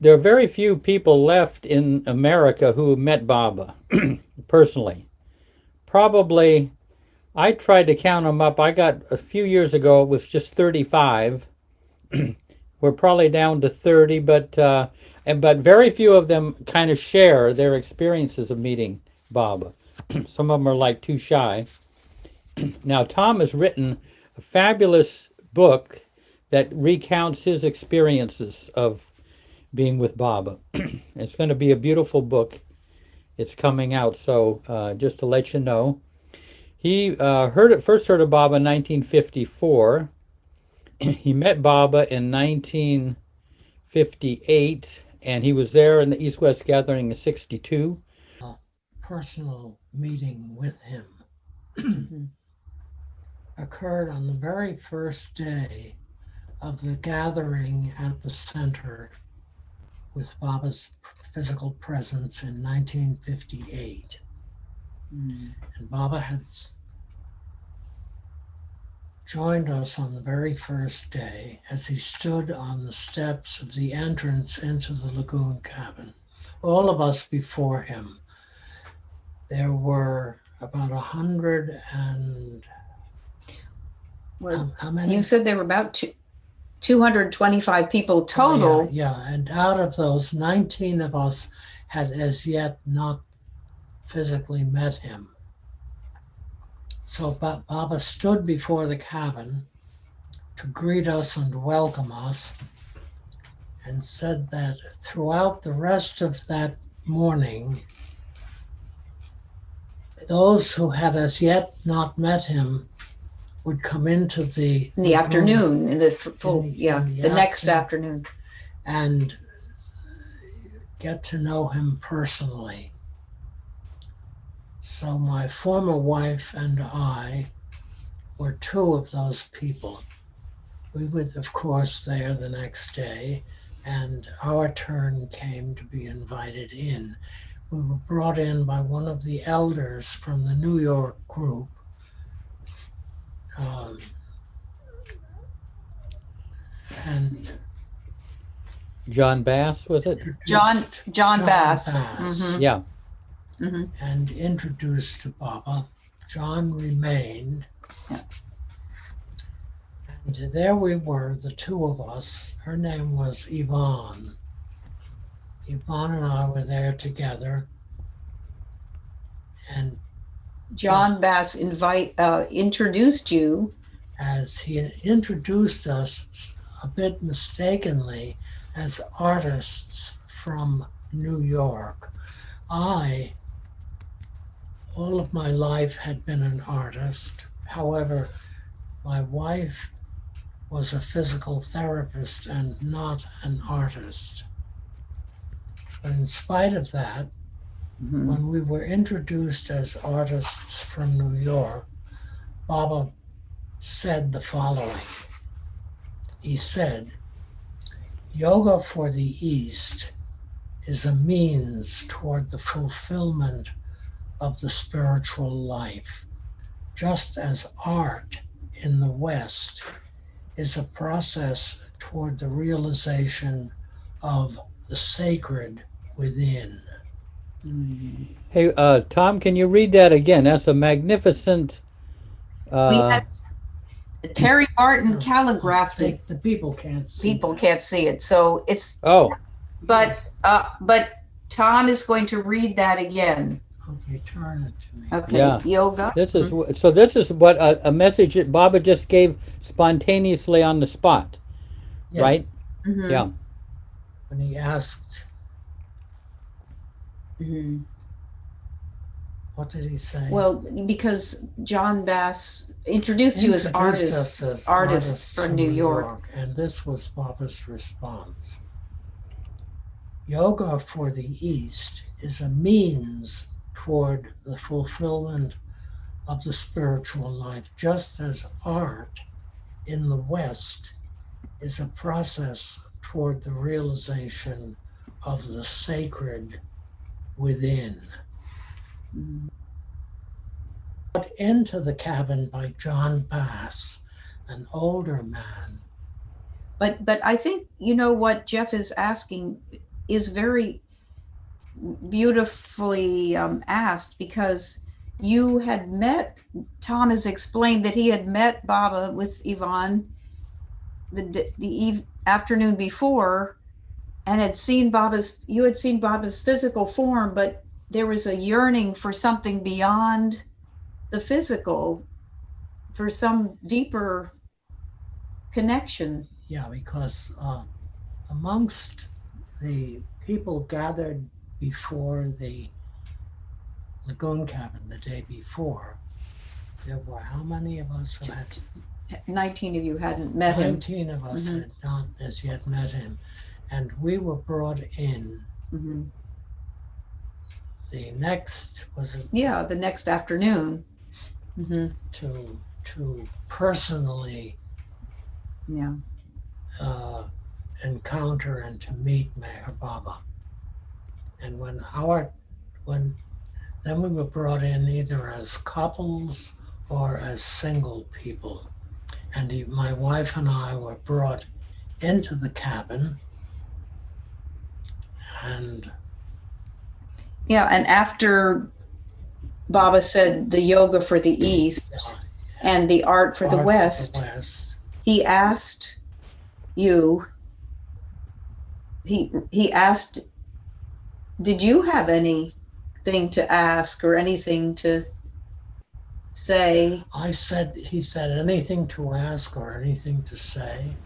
there are very few people left in America who met Baba personally. Probably, I tried to count them up. I got a few years ago, it was just 35. We're probably down to 30, but very few of them kind of share their experiences of meeting Baba. Some of them are like too shy. Now, Tom has written a fabulous book that recounts his experiences of being with Baba. It's going to be a beautiful book. It's coming out, so just to let you know. He first heard of Baba in 1954. He met Baba in 1958, and he was there in the East West Gathering in 62. A personal meeting with him occurred on the very first day of the gathering at the center with Baba's physical presence in 1958. And Baba had joined us on the very first day as he stood on the steps of the entrance into the lagoon cabin. All of us before him. There were about 100 and Well, how many? you said there were about 225 people total. Oh, yeah, and out of those, 19 of us had as yet not physically met him. So Baba stood before the cabin to greet us and welcome us, and said that throughout the rest of that morning, those who had as yet not met him would come into in the afternoon, in the full, the next afternoon, and get to know him personally. So my former wife and I were two of those people. We were, of course, there the next day, and our turn came to be invited in. We were brought in by one of the elders from the New York group. And John Bass, was it? John Bass. Mm-hmm. Yeah. Mm-hmm. And introduced to Baba. John remained. Yeah. And there we were, the two of us. Her name was Yvonne. Yvonne and I were there together. And John Bass introduced you. As he introduced us a bit mistakenly as artists from New York. I, all of my life, had been an artist. However, my wife was a physical therapist and not an artist. But in spite of that, when we were introduced as artists from New York, Baba said the following. He said, "Yoga for the East is a means toward the fulfillment of the spiritual life, just as art in the West is a process toward the realization of the sacred within." Hey, Tom, can you read that again? That's a magnificent. We had Terry Martin calligraphed it. The people can't see. People can't see it, so it's. Oh. But Tom is going to read that again. Okay, turn it to me. Okay, Yeah. yoga. This is this is what a message that Baba just gave spontaneously on the spot, Yes. right? Mm-hmm. Yeah. When he asked, what did he say? Well, because John Bass introduced you as artists from New York. And this was Baba's response. Yoga for the East is a means toward the fulfillment of the spiritual life, just as art in the West is a process toward the realization of the sacred within. Brought into the cabin by John Bass, an older man. But I think, you know what Jeff is asking, is very beautifully asked, because you had met, Tom has explained that he had met Baba with Yvonne the afternoon before, and you had seen Baba's physical form, but there was a yearning for something beyond the physical, for some deeper connection. Yeah, because amongst the people gathered before the lagoon cabin the day before, there were how many of us who had? 19 of you hadn't met him. 19 of us had not as yet met him, and we were brought in. The next was it? Yeah, the next afternoon. To personally encounter and to meet Meher Baba. And then we were brought in either as couples or as single people. And my wife and I were brought into the cabin, and and after Baba said the yoga for the East and the art for the West, he asked you, he asked, did you have anything to ask or anything to say? He said, anything to ask or anything to say?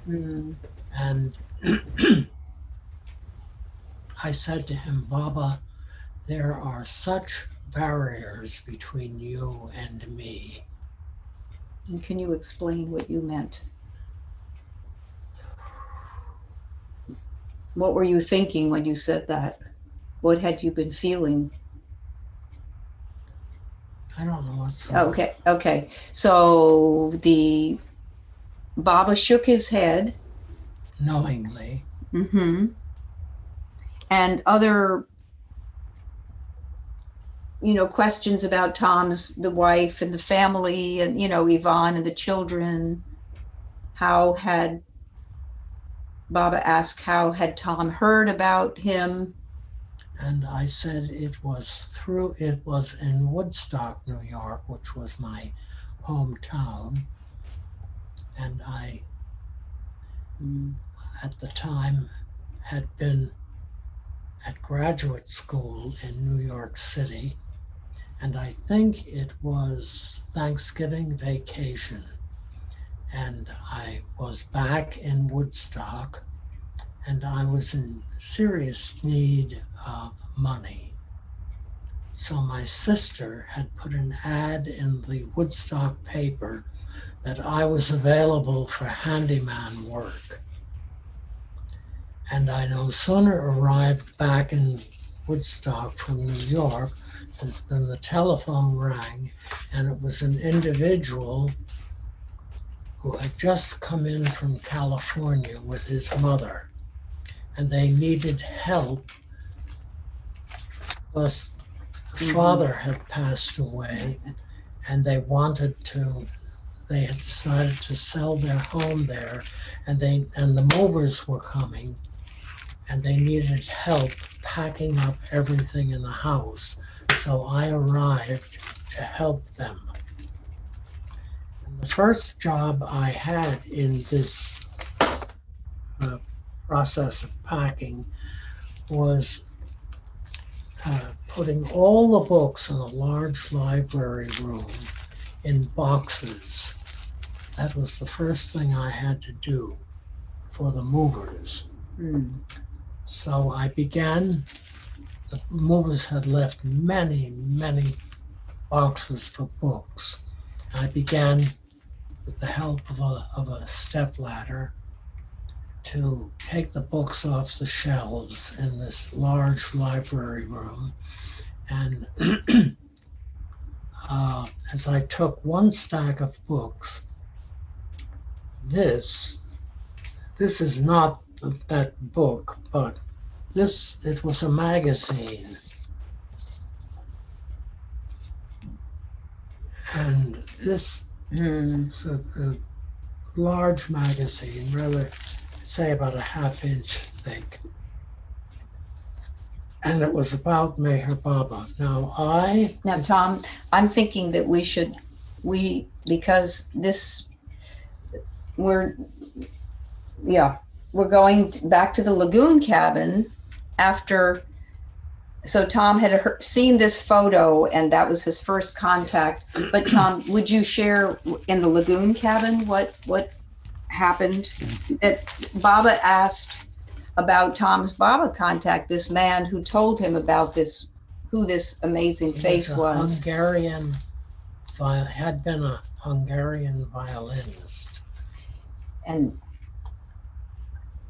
And I said to him, Baba, there are such barriers between you and me. And can you explain what you meant? What were you thinking when you said that? What had you been feeling? I don't know what's okay. So the Baba shook his head knowingly. And other questions about the wife and the family, and Yvonne and the children. How had Baba asked, how had Tom heard about him? And I said it was in Woodstock, New York, which was my hometown. And I, at the time, had been at graduate school in New York City. And I think it was Thanksgiving vacation. And I was back in Woodstock, and I was in serious need of money. So my sister had put an ad in the Woodstock paper that I was available for handyman work. And I no sooner arrived back in Woodstock from New York than the telephone rang, and it was an individual who had just come in from California with his mother, and they needed help. Plus, the father had passed away, and they had decided to sell their home there, and the movers were coming, and they needed help packing up everything in the house. So I arrived to help them. And the first job I had in this process of packing was putting all the books in a large library room in boxes. That was the first thing I had to do for the movers. So I began. The movers had left many, many boxes for books. I began, with the help of a stepladder, to take the books off the shelves in this large library room. And as I took one stack of books, this is not that book, but it was a magazine. And this is a large magazine, rather, say about a half-inch thick. and it was about Meher Baba. Now, Tom, I'm thinking that because we're, yeah, we're going back to the lagoon cabin after. So Tom had seen this photo, and that was his first contact. But Tom, would you share in the lagoon cabin what happened? That Baba asked about Tom's Baba contact, this man who told him about who this amazing face was. Had been a Hungarian violinist. And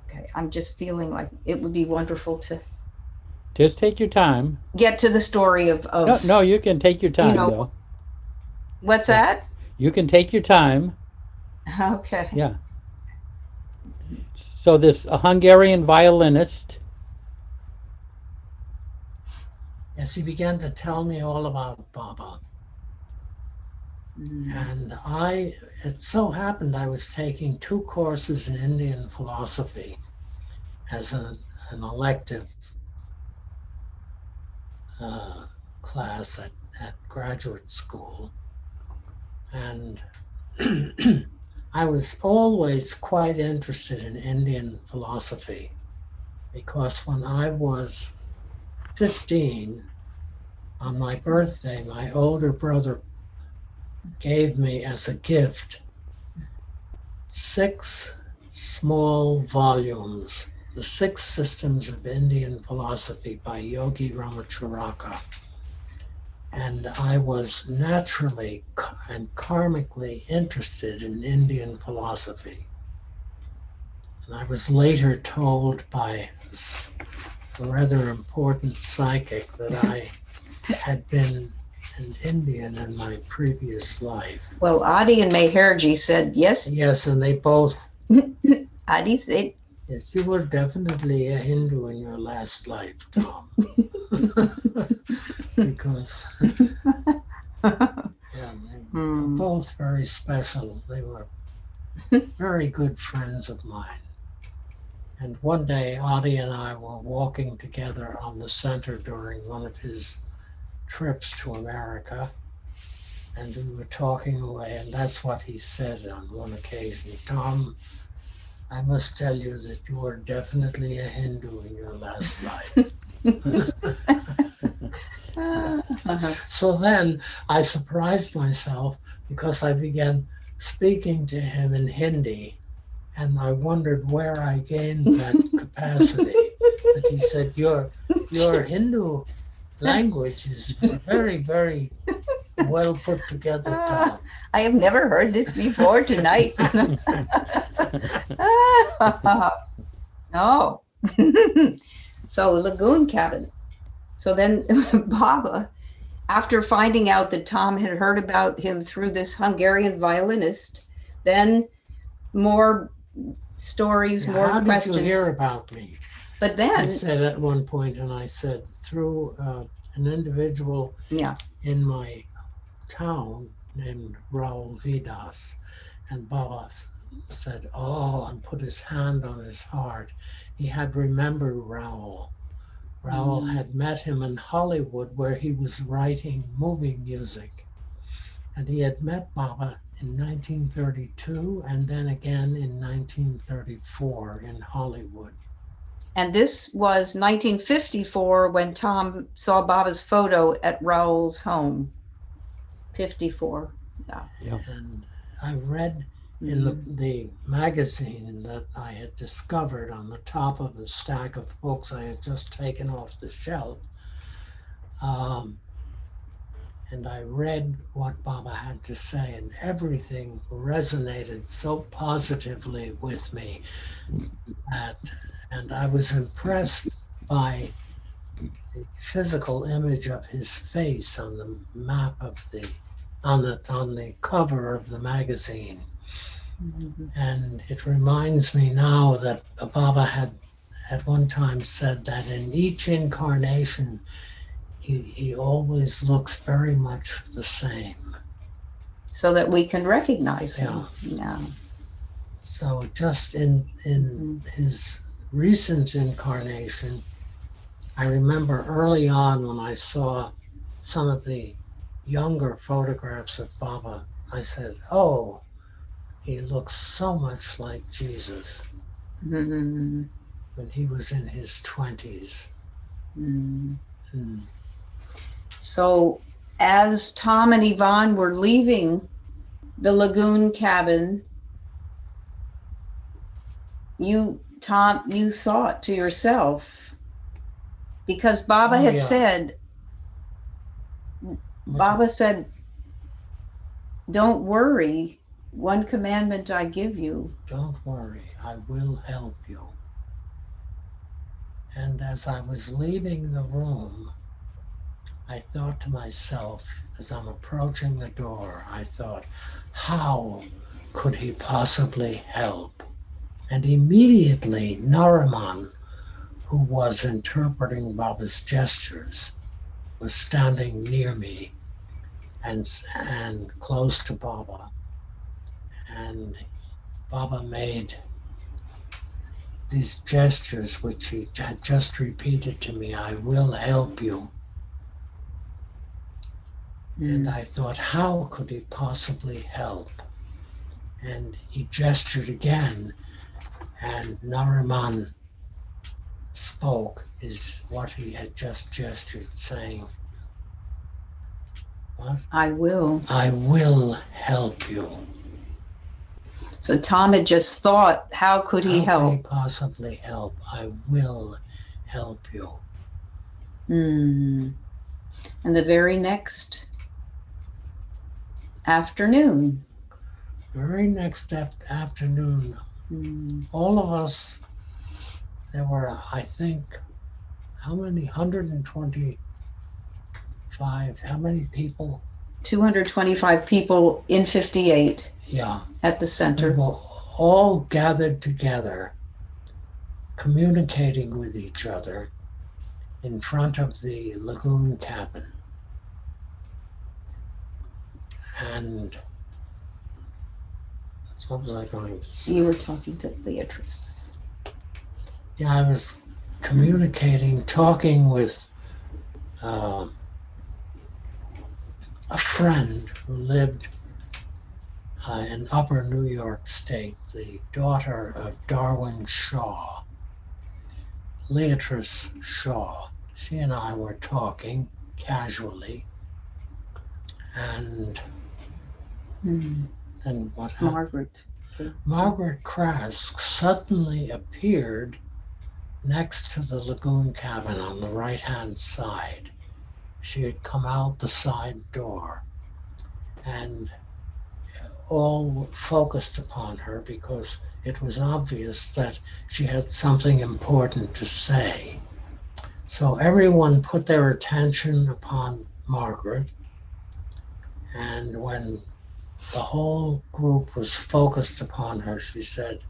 okay, I'm just feeling like it would be wonderful to Just take your time. get to the story of No, you can take your time, though. What's Yeah. that? You can take your time. Okay. Yeah. So this Hungarian violinist. Yes, he began to tell me all about Baba. And it so happened I was taking 2 courses in Indian philosophy as an elective class at graduate school. And I was always quite interested in Indian philosophy because when I was 15, on my birthday, my older brother gave me as a gift 6 small volumes, The 6 Systems of Indian Philosophy by Yogi Ramacharaka. And I was naturally and karmically interested in Indian philosophy. And I was later told by a rather important psychic that I had been an Indian in my previous life. Well, Adi and Meherji said yes. Yes, and they both. Adi said, yes, you were definitely a Hindu in your last life, Tom. Because they were both very special. They were very good friends of mine. And one day, Adi and I were walking together on the center during one of his trips to America, and we were talking away, and that's what he said on one occasion. Tom, I must tell you that you were definitely a Hindu in your last life. So then I surprised myself because I began speaking to him in Hindi, and I wondered where I gained that capacity. But he said, your Hindu language is very, very well put together, Tom. I have never heard this before tonight. Oh. So lagoon cabin. So then Baba, after finding out that Tom had heard about him through this Hungarian violinist, then more stories, more how questions. How did you hear about me? But then I said at one point, and I said, through an individual in my town named Raul Vidas. And Baba said, oh, and put his hand on his heart. He had remembered Raul. Raul had met him in Hollywood where he was writing movie music. And he had met Baba in 1932 and then again in 1934 in Hollywood. And this was 1954 when Tom saw Baba's photo at Raul's home. 54. Yeah. And I read in the magazine that I had discovered on the top of a stack of books I had just taken off the shelf. And I read what Baba had to say, and everything resonated so positively with me and I was impressed by the physical image of his face on the map of on the cover of the magazine. And it reminds me now that Baba had at one time said that in each incarnation he always looks very much the same. So that we can recognize him. Yeah. So just in his recent incarnation, I remember early on when I saw some of the younger photographs of Baba, I said, oh, he looks so much like Jesus Mm, when he was in his 20s. mm. Hmm. So as Tom and Yvonne were leaving the lagoon cabin, Tom, you thought to yourself, because Baba Oh, had yeah. said, What the- Baba said, don't worry. One commandment I give you. Don't worry, I will help you. And as I was leaving the room, I thought to myself, as I'm approaching the door, I thought, how could he possibly help? And immediately Nariman, who was interpreting Baba's gestures, was standing near me and close to Baba. And Baba made these gestures, which he had just repeated to me, I will help you. And Mm. I thought, how could he possibly help? And he gestured again, and Nariman spoke is what he had just gestured, saying, what? I will. I will help you. So Tom had just thought, how could he How can he help? possibly help? I will help you. Mm. And the very next afternoon, Very next afternoon, mm, all of us, there were, I think, how many? 125. How many people? 225 people in 58 Yeah. at the We center. were all gathered together, communicating with each other in front of the lagoon cabin. And what was I going to say? You were talking to Beatrice. Yeah, I was communicating, talking with uh, a friend who lived in Upper New York State, the daughter of Darwin Shaw, Beatrice Shaw. She and I were talking casually, and Mm. then what happened? Margaret. Okay. Margaret Krask suddenly appeared next to the lagoon cabin on the right-hand side. She had come out the side door, and all focused upon her because it was obvious that she had something important to say. So everyone put their attention upon Margaret, and when the whole group was focused upon her, she said,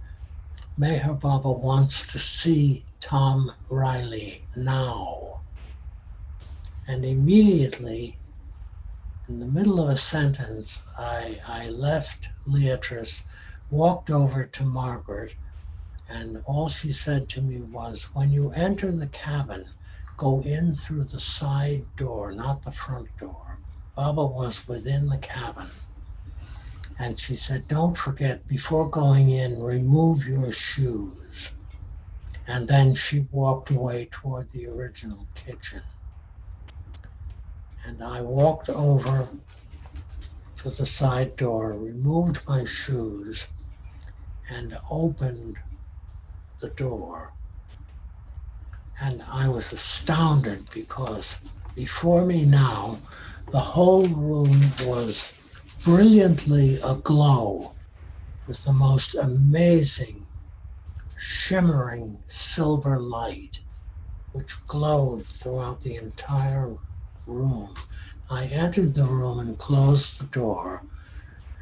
Meher Baba wants to see Tom Riley now. And immediately, in the middle of a sentence, I left Beatrice, walked over to Margaret, and all she said to me was, when you enter the cabin, go in through the side door, not the front door. Baba was within the cabin. And she said, don't forget, before going in, remove your shoes. And then she walked away toward the original kitchen. And I walked over to the side door, removed my shoes, and opened the door. And I was astounded because before me now, the whole room was brilliantly aglow with the most amazing, shimmering silver light, which glowed throughout the entire room. I entered the room and closed the door,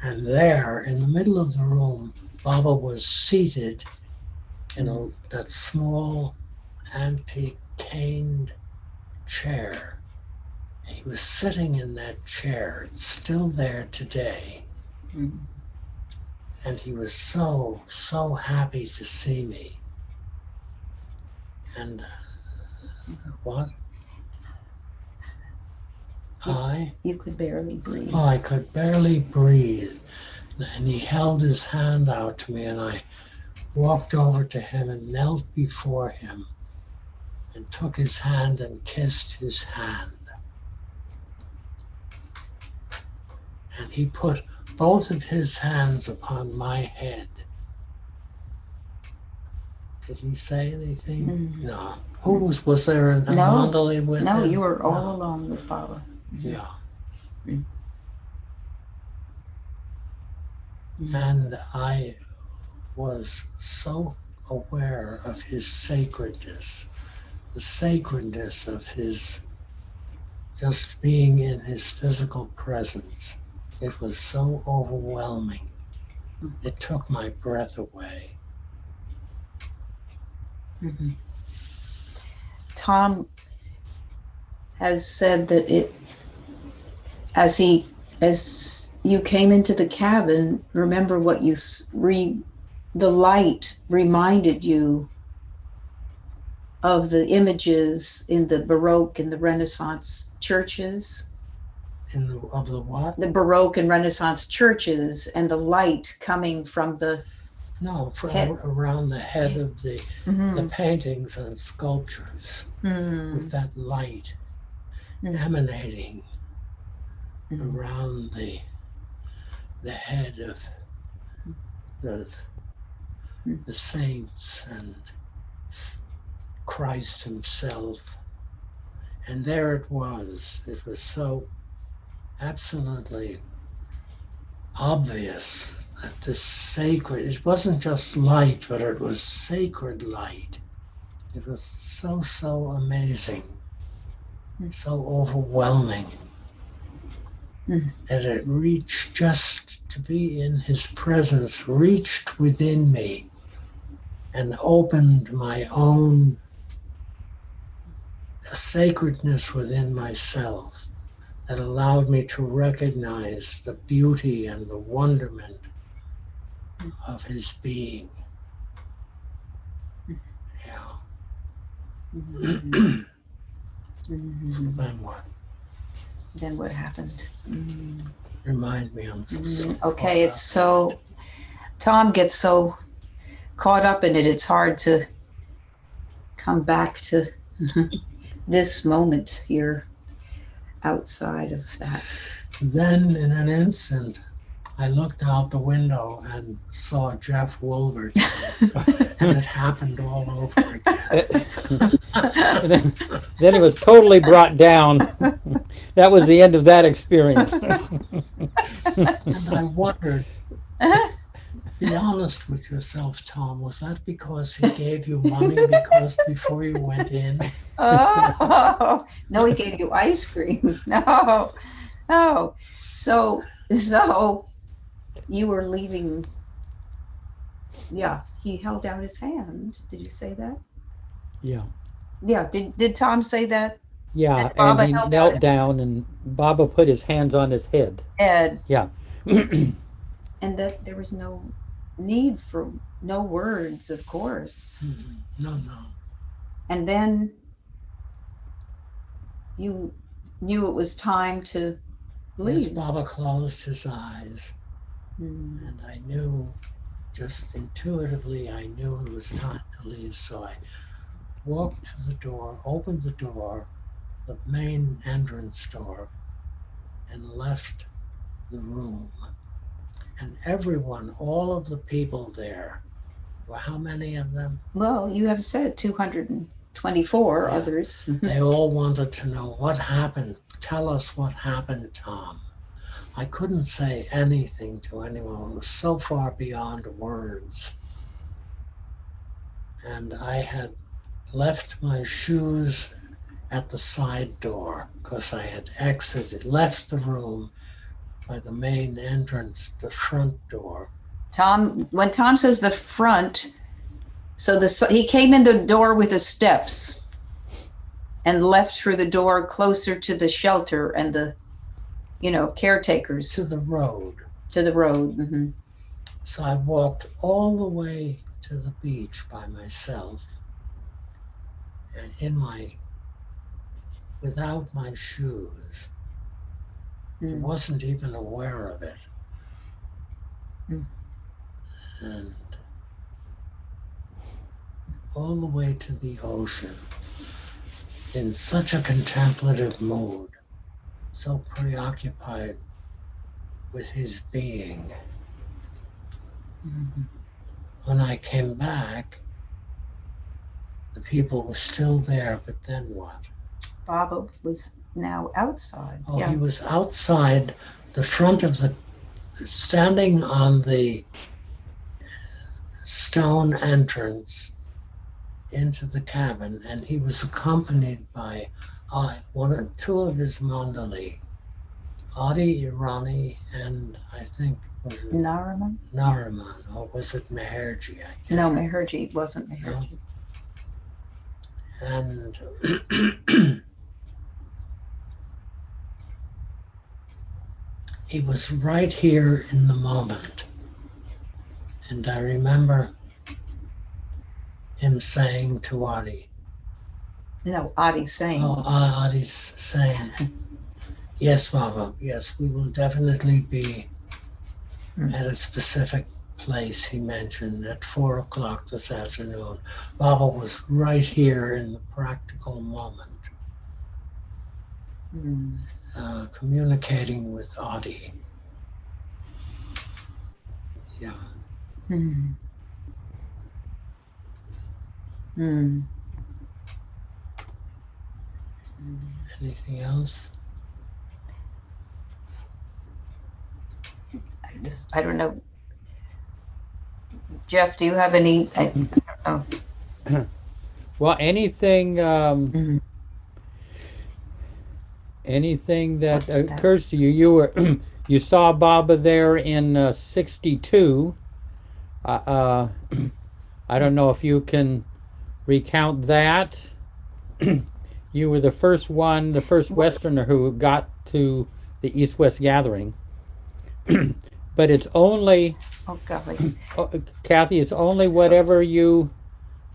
and there, in the middle of the room, Baba was seated in that small antique caned chair. He was sitting in that chair. It's still there today. Mm. And he was so happy to see me. And What? You could barely breathe. Oh, I could barely breathe. And he held his hand out to me, and I walked over to him and knelt before him and took his hand and kissed his hand. And he put both of his hands upon my head. Did he say anything? Mm. No. Was there a No. mandali with No, him? you were all No. alone with Baba. Yeah. Mm. And I was so aware of his sacredness, the sacredness of his just being in his physical presence. It was so overwhelming. It took my breath away. Mhm. Tom has said that as you came into the cabin, remember what the light reminded you of the images in the Baroque and the Renaissance churches. Of the what? The Baroque and Renaissance churches, and the light coming from the No, head. Around the head of the Mm-hmm. paintings and sculptures, with that light emanating around the head of the saints and Christ himself. And there it was. It was so absolutely obvious that this sacred, it wasn't just light, but it was sacred light. It was so amazing, so overwhelming. And it reached, just to be in his presence, reached within me and opened my own sacredness within myself that allowed me to recognize the beauty and the wonderment of his being. Yeah. So then what? Then what happened? Remind me. Okay, it's so, Tom gets so caught up in it, it's hard to come back to this moment here outside of that. Then in an instant, I looked out the window and saw Jeff Wolvert, and it happened all over again. Then he was totally brought down. That was the end of that experience. And I wondered, be honest with yourself, Tom, was that because he gave you money before you went in? Oh, no, he gave you ice cream. No. So you were leaving. Yeah, he held out his hand. Did you say that? Yeah. Yeah. Did Tom say that? Yeah, And and Baba he held out knelt his down, and Baba put his hands on his head. head. Yeah. And that there was no need for no words, of course. No. And then you knew it was time to leave. Yes, Baba closed his eyes, and I knew, just intuitively, I knew it was time to leave. So I walked to the door, opened the door, the main entrance door, and left the room. And everyone, all of the people there, well, how many of them? Well, you have said 224 others. They all wanted to know what happened. Tell us what happened, Tom. I couldn't say anything to anyone. It was so far beyond words. And I had left my shoes at the side door because I had left the room by the main entrance, the front door. When Tom says the front, so he came in the door with the steps and left through the door closer to the shelter and the, caretakers. To the road. Mm-hmm. So I walked all the way to the beach by myself. And in my without my shoes. I Mm. wasn't even aware of it. Mm. And all the way to the ocean, in such a contemplative mood, so preoccupied with his being. Mhm. When I came back, the people were still there, but then what? Baba was now outside. Oh, he Yeah. was outside the front of the, standing on the stone entrance into the cabin, and he was accompanied by one or two of his mandali, Adi, Irani, and I think was it Nariman? Nariman, or was it Meherji? I can't. No, Meherji. It wasn't No. Meherji. And he was right here in the moment. And I remember him saying to Adi, No, Adi saying. Adi's saying, yes, Baba, yes, we will definitely be at a specific place he mentioned at 4 o'clock this afternoon. Baba was right here in the practical moment, Mm. communicating with Adi. Yeah. Mm. Mm. Anything else? I don't know. Jeff, do you have any? Oh. Well, anything Mm. anything that What's that? occurs to you? You were you saw Baba there in '62. Uh, I don't know if you can recount that. You were the first one, the first What? Westerner who got to the East-West Gathering. But it's only, Oh, golly. Kathy, it's only So, whatever you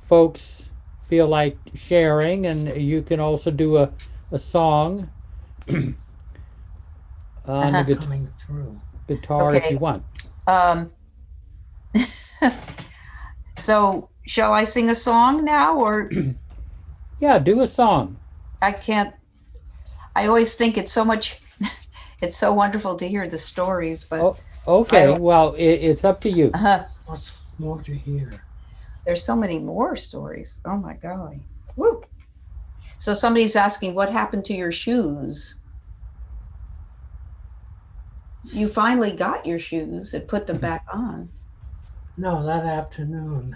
folks feel like sharing, and you can also do a song on the uh-huh. Coming through. guitar if Okay. you want. Um, so shall I sing a song now, or Yeah, do a song. I can't? I always think it's so much. It's so wonderful to hear the stories, but Oh, I okay. don't. Well, it's up to you. What's more to hear? There's so many more stories. Oh my golly. Woo. So somebody's asking, what happened to your shoes? You finally got your shoes and put them back on. No, that afternoon,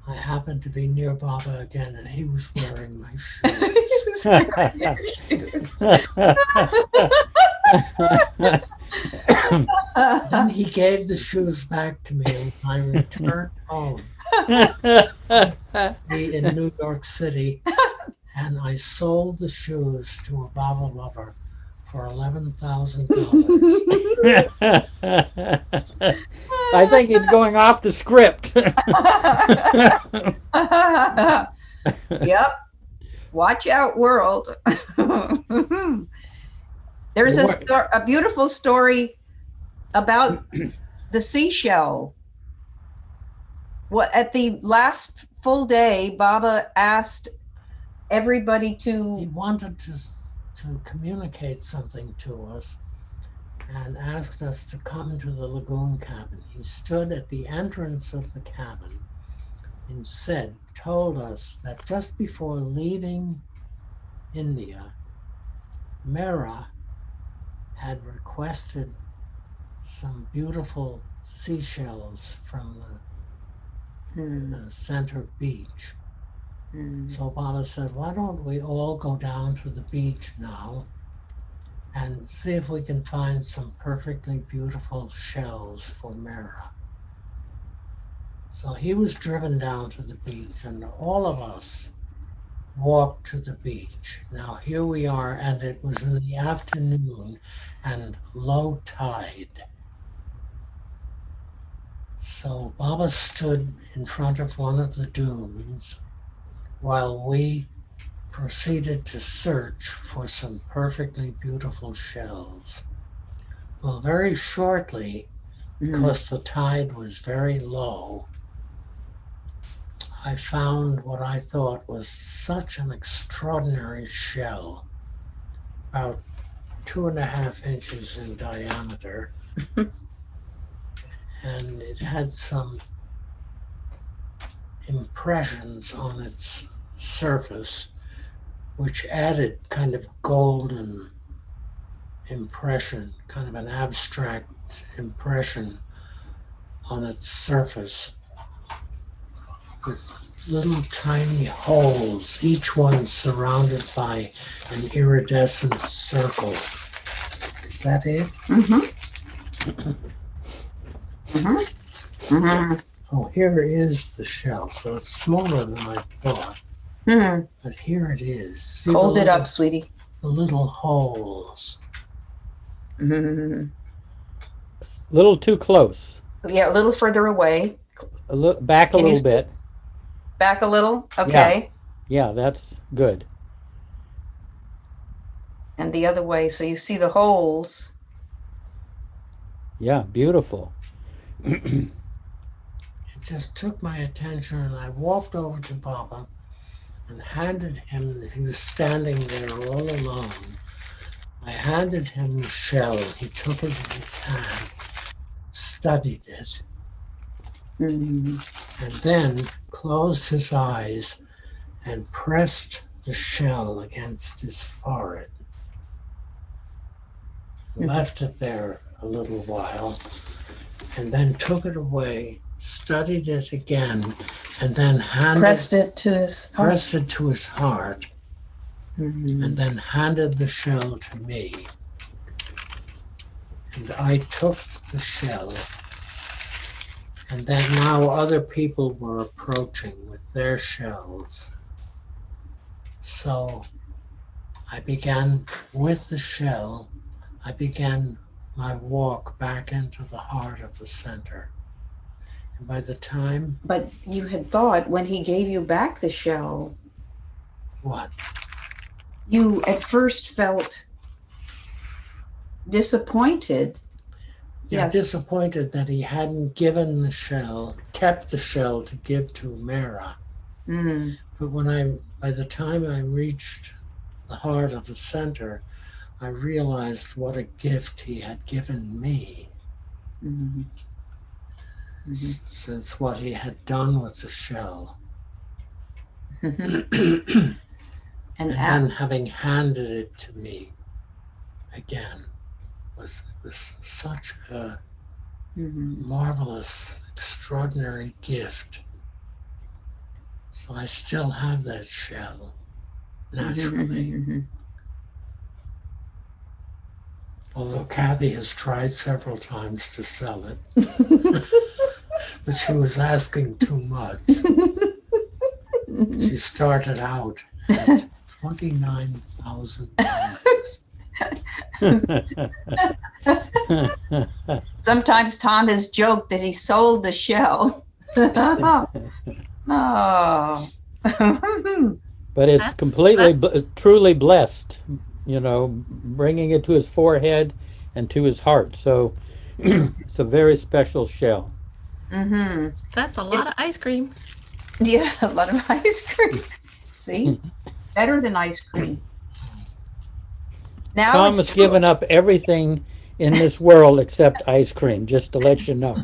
I happened to be near Baba again, and he was wearing my shoes. He was wearing your shoes. Then he gave the shoes back to me when I returned home in New York City, and I sold the shoes to a Baba lover for $11,000. I think he's going off the script. Yep. Watch out, world. There's a beautiful story about the seashell. What at the last full day, Baba asked everybody He to. wanted to communicate something to us and asked us to come to the lagoon cabin. He stood at the entrance of the cabin and told us that just before leaving India, Mera had requested some beautiful seashells from the center beach. So Baba said, why don't we all go down to the beach now and see if we can find some perfectly beautiful shells for Mera. So he was driven down to the beach, and all of us walked to the beach. Now here we are, and it was in the afternoon and low tide. So Baba stood in front of one of the dunes while we proceeded to search for some perfectly beautiful shells. Well, very shortly, because the tide was very low, I found what I thought was such an extraordinary shell, about 2.5 inches in diameter, and it had some impressions on its surface which added kind of golden impression, kind of an abstract impression on its surface with little tiny holes, each one surrounded by an iridescent circle. Is that it? Oh, here is the shell. So it's smaller than I thought. But here it is. See Hold it up, sweetie. The little holes. A little too close. Yeah, a little further away. A little back a Can you little bit. Back a little? Okay. Yeah, that's good. And the other way, so you see the holes. Yeah, beautiful. It just took my attention, and I walked over to Baba and handed him, he was standing there all alone. I handed him the shell. He took it in his hand, studied it, and then closed his eyes and pressed the shell against his forehead. Left it there a little while, and then took it away, studied it again, and then Pressed it to his heart, and then handed the shell to me. And I took the shell, and then now other people were approaching with their shells. So I began with the shell, I began my walk back into the heart of the center. And by the time... But you had thought when he gave you back the shell... What? You at first felt disappointed. Yeah, Yes. Disappointed that he hadn't given the shell, kept the shell to give to Mara. But by the time I reached the heart of the center, I realized what a gift he had given me. Since what he had done with the shell. And then having handed it to me again was such a marvelous, extraordinary gift. So I still have that shell, naturally. Although Cathy has tried several times to sell it, but she was asking too much. She started out at $29,000. Sometimes Tom has joked that he sold the shell. Oh. But it's completely, truly blessed, bringing it to his forehead and to his heart. So it's a very special shell. That's a lot of ice cream. Yeah, a lot of ice cream. See? Better than ice cream. Now Tom has given up everything in this world except ice cream, just to let you know.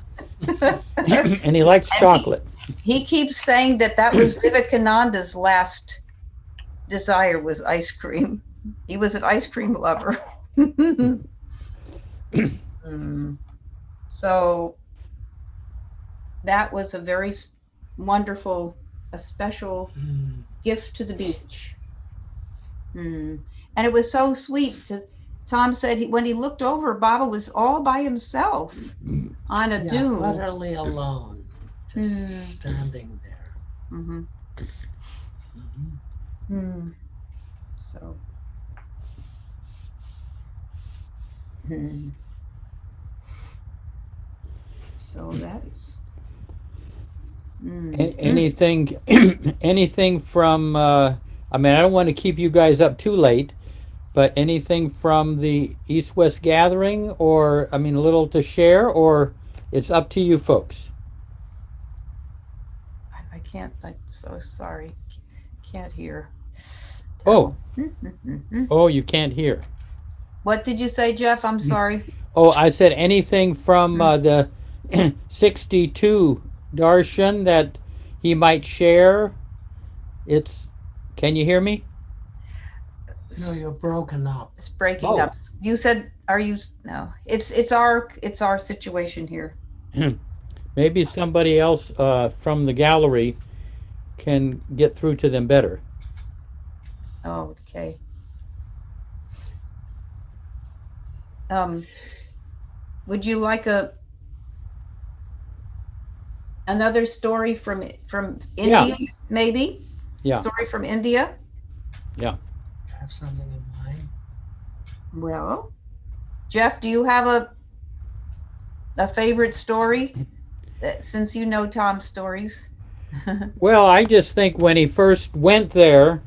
And he likes chocolate. He keeps saying that was Vivekananda's last desire was ice cream. He was an ice cream lover. So that was a very wonderful, a special gift to the beach. And it was so sweet. Tom said when he looked over, Baba was all by himself on a dune. Utterly alone, just standing there. So. So that's anything from I mean, I don't want to keep you guys up too late, but anything from the East-West Gathering, or, I mean, a little to share, or it's up to you folks. I can't, I'm so sorry. Can't hear. Oh, Terrible. oh, you can't hear. What did you say, Jeff? I'm sorry. Oh, I said anything from the 62 darshan that he might share. It's, can you hear me? No, you're broken up. It's breaking Oh. up. You said, are you, no, it's our situation here. Maybe somebody else from the gallery can get through to them better. Oh, okay. Would you like another story from Yeah. India, maybe? Yeah, Story from India? yeah. Have something in mind? Well, Jeff, do you have a favorite story since you know Tom's stories? Well, I just think when he first went there,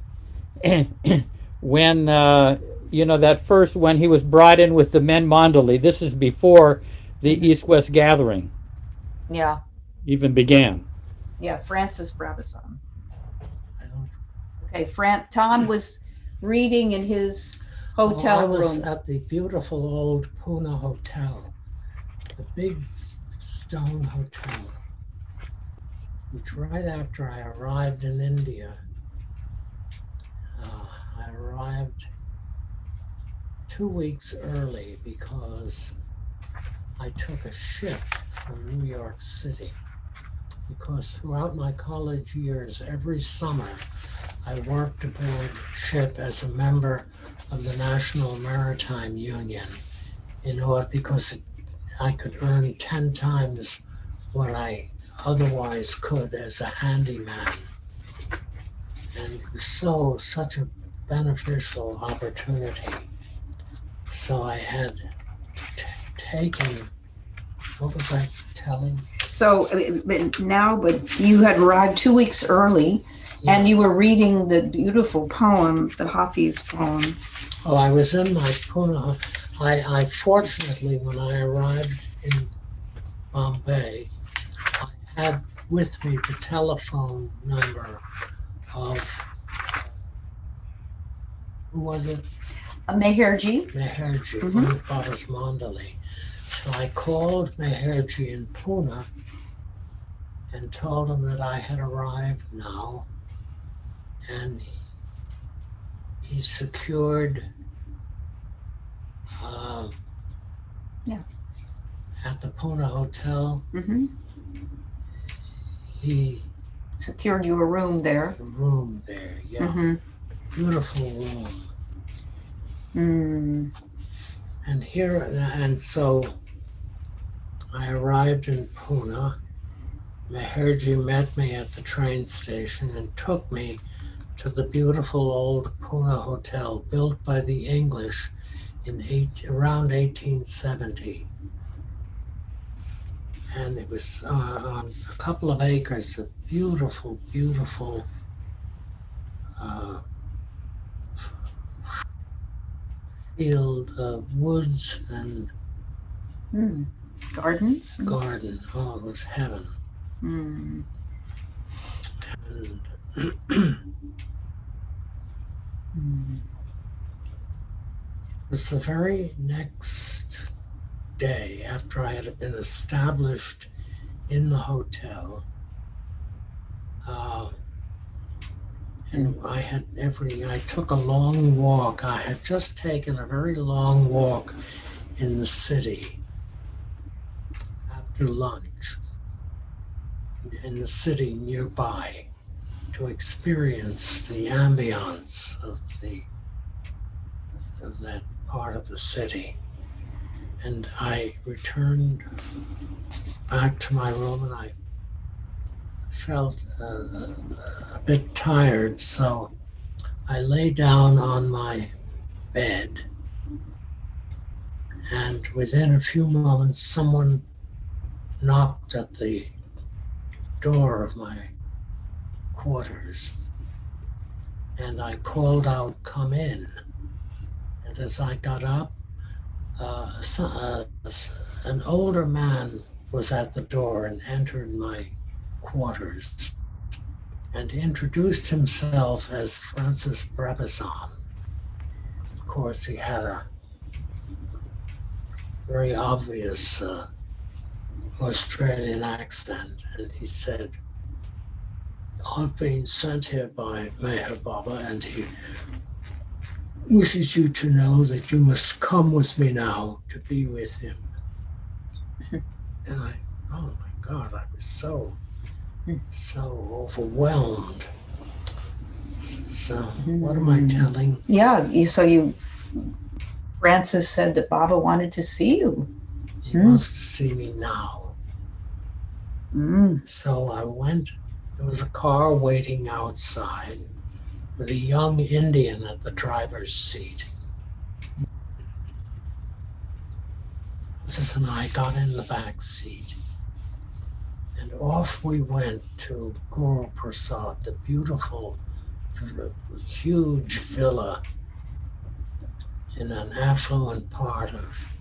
when that first when he was brought in with the men Mandali, this is before the East-West Gathering Yeah, even began. yeah, Francis Brabazon. I don't. Okay, Tom was reading in his I hotel was room. at the beautiful old Pune Hotel, the big stone hotel, which right after I arrived in India, I arrived 2 weeks early because I took a ship from New York City. Because throughout my college years, every summer, I worked aboard ship as a member of the National Maritime Union because I could earn 10 times what I otherwise could as a handyman. And it was such a beneficial opportunity. So I had taken, what was I telling? So, but you had arrived 2 weeks early, and you were reading the beautiful poem, the Hafiz poem. Oh, I was in my Pune. I fortunately, when I arrived in Bombay, I had with me the telephone number of, who was it? Meherji. Meherji, one of Baba's Mandali. So I called Meherji in Pune and told him that I had arrived now, and he secured at the Pune Hotel. He secured you a room there. Yeah. Beautiful room. And so I arrived in Pune. Meherji met me at the train station and took me to the beautiful old Pune Hotel built by the English in around 1870. And it was on a couple of acres of beautiful, beautiful field of woods and gardens. Garden. Oh, it was heaven. And it was the very next day after I had been established in the hotel. And I took a long walk. I had just taken a very long walk in the city after lunch, in the city nearby, to experience the ambiance of that part of the city. And I returned back to my room, and I felt a bit tired, so I lay down on my bed, and within a few moments someone knocked at the door of my quarters, and I called out, "Come in." And as I got up, an older man was at the door and entered my quarters and introduced himself as Francis Brabazon. Of course, he had a very obvious Australian accent, and he said, "I've been sent here by Meher Baba, and he wishes you to know that you must come with me now to be with him." And oh my God, I was so overwhelmed. So what am I telling? Yeah, Francis said that Baba wanted to see you. He wants to see me now. Mm. So I went. There was a car waiting outside with a young Indian at the driver's seat. Mrs. and I got in the back seat, and off we went to Guru Prasad, the beautiful, huge villa in an affluent part of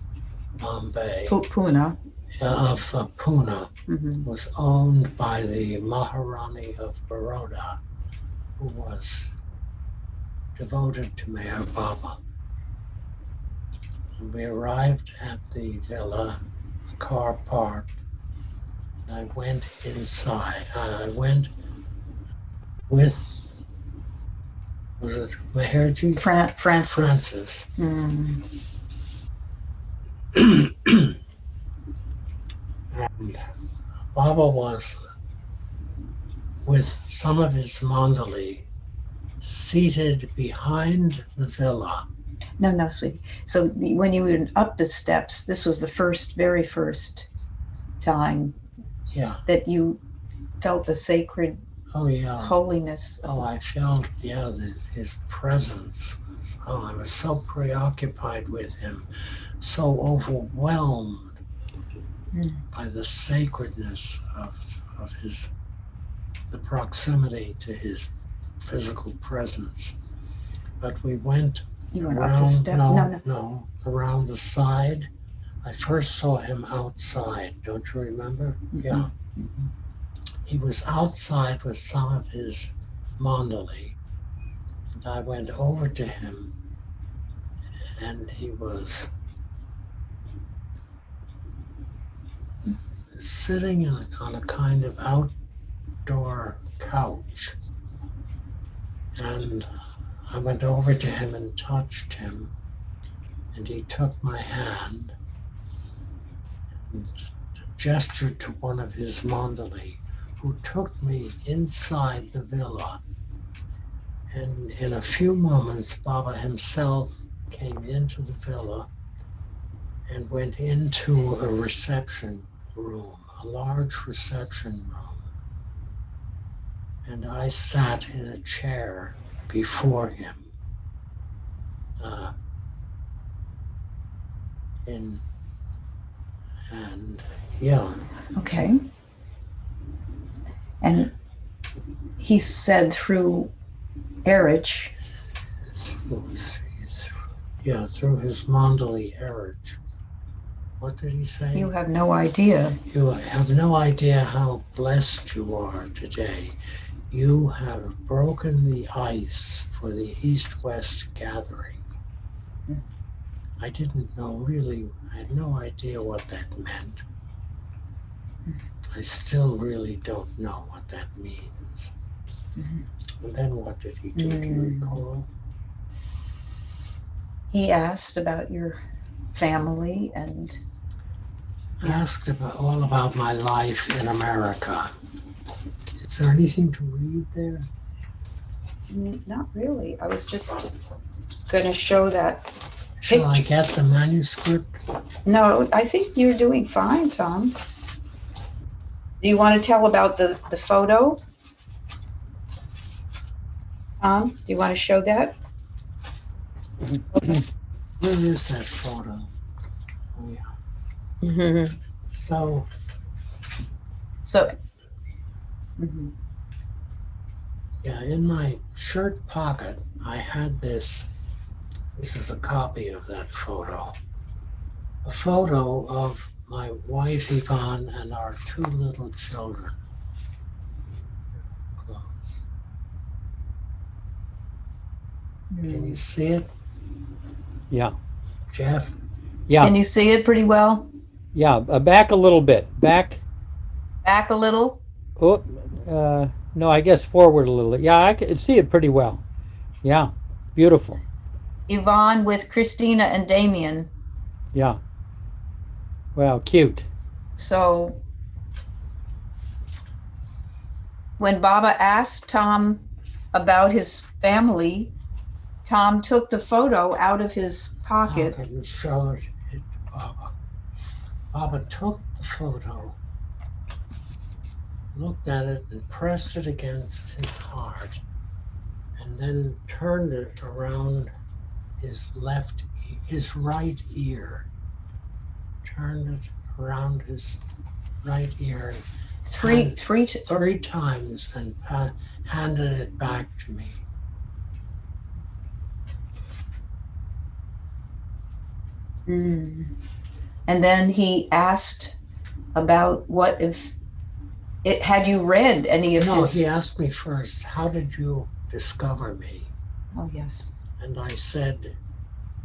Bombay, Pune. of Pune. Mm-hmm. Was owned by the Maharani of Baroda, who was devoted to Meher Baba. And we arrived at the villa, the car parked, and I went inside. I went with, was it Meherji? Francis. Francis. Mm. And Baba was with some of his mandali seated behind the villa. No, sweetie. So when you went up the steps, this was the very first time that you felt the sacred holiness. I felt, his presence. Oh, I was so preoccupied with him, so overwhelmed by the sacredness of the proximity to his physical presence. But we went around, no, around the side. I first saw him outside. Don't you remember? Mm-hmm. Yeah. Mm-hmm. He was outside with some of his mandali, and I went over to him, and he was sitting on a kind of outdoor couch. And I went over to him and touched him, and he took my hand and gestured to one of his mandali, who took me inside the villa. And in a few moments, Baba himself came into the villa and went into a reception room, a large reception room. And I sat in a chair before him. Okay. And he said through Erich. Through his mandali Erich. What did he say? You have no idea. You have no idea how blessed you are today. You have broken the ice for the East-West gathering. I didn't know really, I had no idea what that meant. I still really don't know what that means. And then what did he do? Do you recall? He asked about your family and asked all about my life in America. Is there anything to read there? Not really. I was just going to show that. Shall I get the manuscript? No, I think you're doing fine, Tom. Do you want to tell about the photo? Tom, do you want to show that? Where is that photo? Oh, yeah. Mm-hmm. Yeah, in my shirt pocket, I had this. This is a copy of that photo. A photo of my wife Yvonne and our two little children. Close. Can you see it, Yeah. Jeff? Yeah. Can you see it pretty well? Yeah. Back a little bit. Back. Back a little? Oh, no, I guess forward a little. Yeah, I can see it pretty well. Yeah. Beautiful. Yvonne with Christina and Damien. Yeah. Wow. Cute. So when Baba asked Tom about his family, Tom took the photo out of his pocket. I can show it to Baba. Baba took the photo, looked at it, and pressed it against his heart, and then turned it around his right ear. Turned it around his right ear Three three times and handed it back to me. And then he asked about what if it had you read any of No, his. he asked me first, how did you discover me? Oh yes. And I said,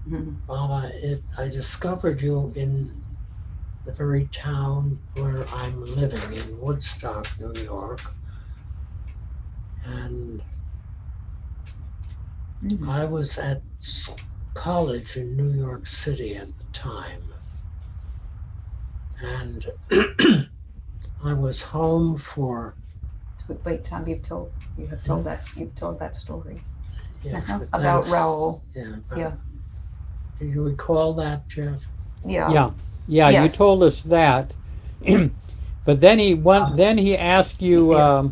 Mhm. Baba, I discovered you in the very town where I'm living, in Woodstock, New York. And Mhm. I was at college in New York City at the time. And I was home for, Wait, Tom, you've told that story yeah, for about Raoul. Yeah, Yeah. Do you recall that, Jeff? Yeah. Yeah. Yeah. You Yes. told us that. But then he went. Then he asked you Yeah.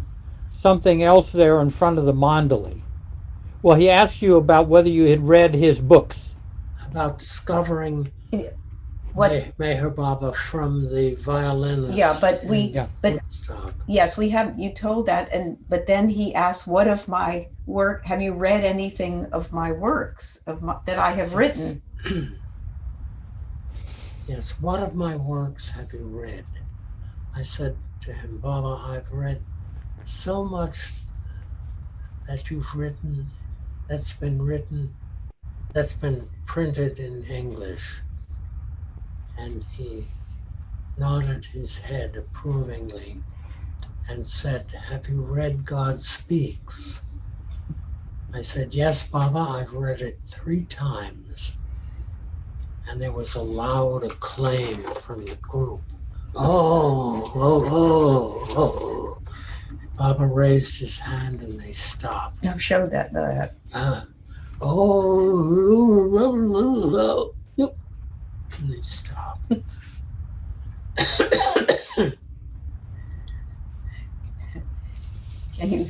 something else there in front of the mandali. Well, he asked you about whether you had read his books. About discovering What? Meher Baba from the violinist. Yeah, but Woodstock. yes, we have. You told that, but then he asked, "What of my work? Have you read anything of my works that I have written?" Yes, what of my works have you read? I said to him, Baba, I've read so much that you've written, that's been printed in English. And he nodded his head approvingly and said, have you read God Speaks? I said, yes, Baba, I've read it 3 times. And there was a loud acclaim from the group. Oh, oh, oh, oh. Baba raised his hand and they stopped. I've showed that. Oh, and they stopped. Can you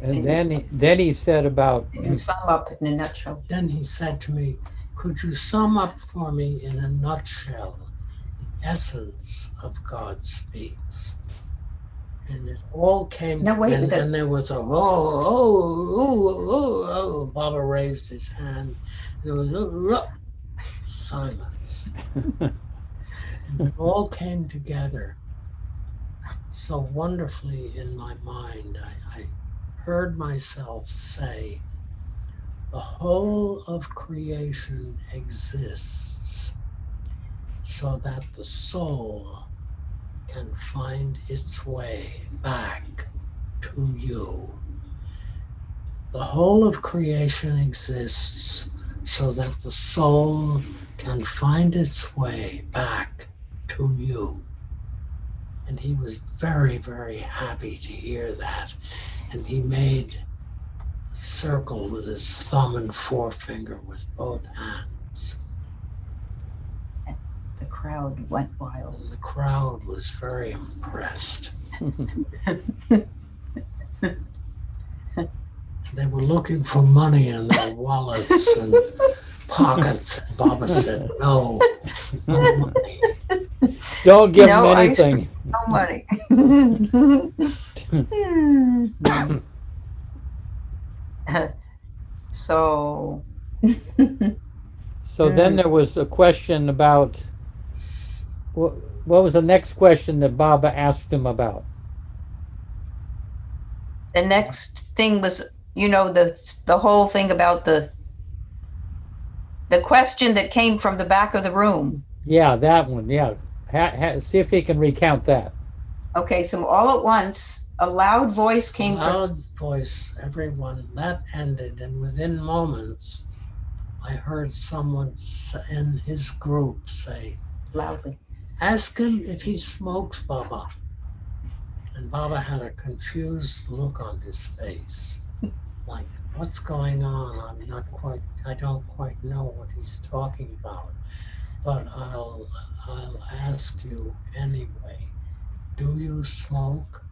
And then he said about sum up in a nutshell? Then he said to me, could you sum up for me in a nutshell the essence of God Speaks? And it all came and there was a Baba raised his hand. There was silence. And it all came together so wonderfully in my mind. I heard myself say, the whole of creation exists so that the soul can find its way back to you. The whole of creation exists so that the soul can find its way back to you. And he was very, very happy to hear that. And he made a circle with his thumb and forefinger with both hands. The crowd went wild. And the crowd was very impressed. They were looking for money in their wallets and pockets. And Baba said, no money. don't give him anything. No money. Hmm. So, So then there was a question about what was the next question that Baba asked him about? the next thing was, the whole thing about the question that came from the back of the room. Yeah, that one. Yeah. See if he can recount that. Okay, so all at once, a loud voice came from Loud voice, everyone. That ended, and within moments, I heard someone in his group say, loudly. "Ask him if he smokes, Baba." And Baba had a confused look on his face, like, "What's going on? I don't quite know what he's talking about, but I'll ask you anyway. Do you smoke?"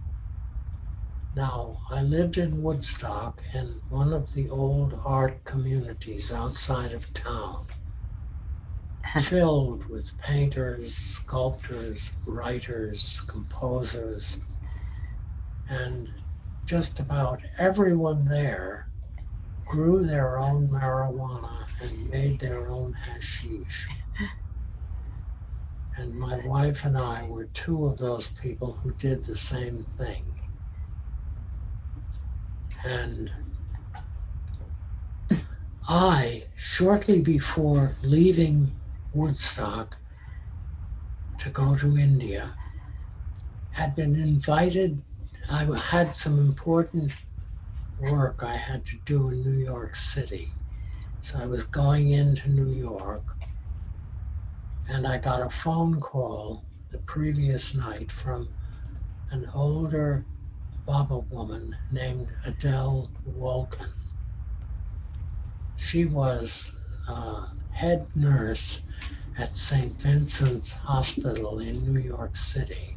Now, I lived in Woodstock in one of the old art communities outside of town, filled with painters, sculptors, writers, composers, and just about everyone there grew their own marijuana and made their own hashish. And my wife and I were two of those people who did the same thing. And I, shortly before leaving Woodstock to go to India, had been invited. I had some important work I had to do in New York City. So I was going into New York, and I got a phone call the previous night from an older Baba woman named Adele Wolkin. She was head nurse at St. Vincent's Hospital in New York City.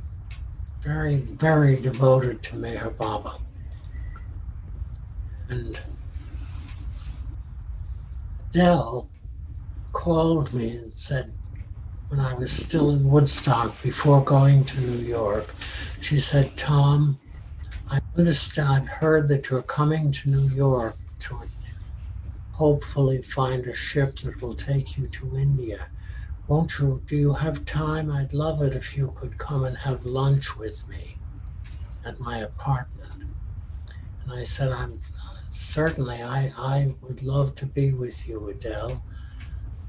Very, very devoted to Meher Baba. And Adele called me and said, when I was still in Woodstock before going to New York, she said, "Tom, I understand, I've heard that you're coming to New York to hopefully find a ship that will take you to India. Do you have time? I'd love it if you could come and have lunch with me at my apartment." And I said, "I'm certainly, I would love to be with you, Adele."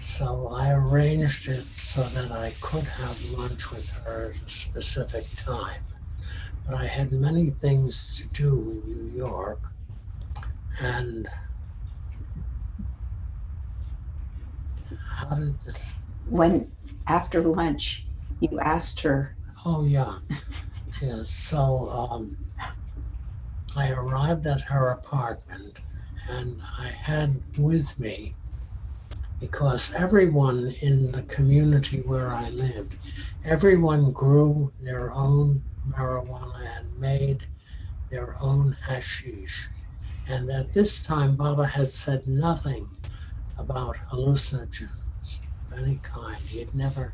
So I arranged it so that I could have lunch with her at a specific time. But I had many things to do in New York. And how did the, When after lunch, you asked her. oh yeah, yes. So I arrived at her apartment, and I had with me, because everyone in the community where I lived, everyone grew their own marijuana and made their own hashish. And at this time, Baba had said nothing about hallucinogens of any kind. He had never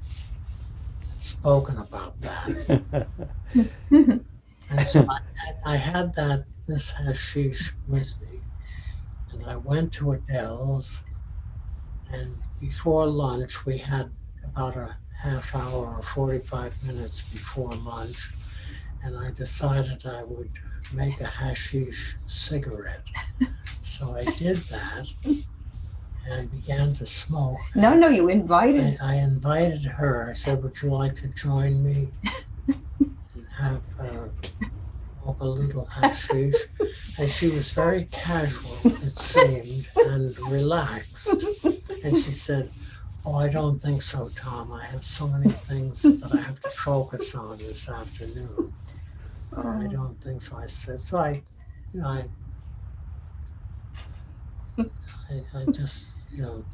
spoken about that. And so I had this hashish with me, and I went to Adele's. And before lunch, we had about a half hour or 45 minutes before lunch, and I decided I would make a hashish cigarette. So I did that and began to smoke. No, you invited. I invited her. I said, "Would you like to join me and have smoke a little hashish?" And she was very casual, it seemed, and relaxed. And she said, "Oh, I don't think so, Tom. I have so many things that I have to focus on this afternoon. I don't think so." I said, so you know, I just,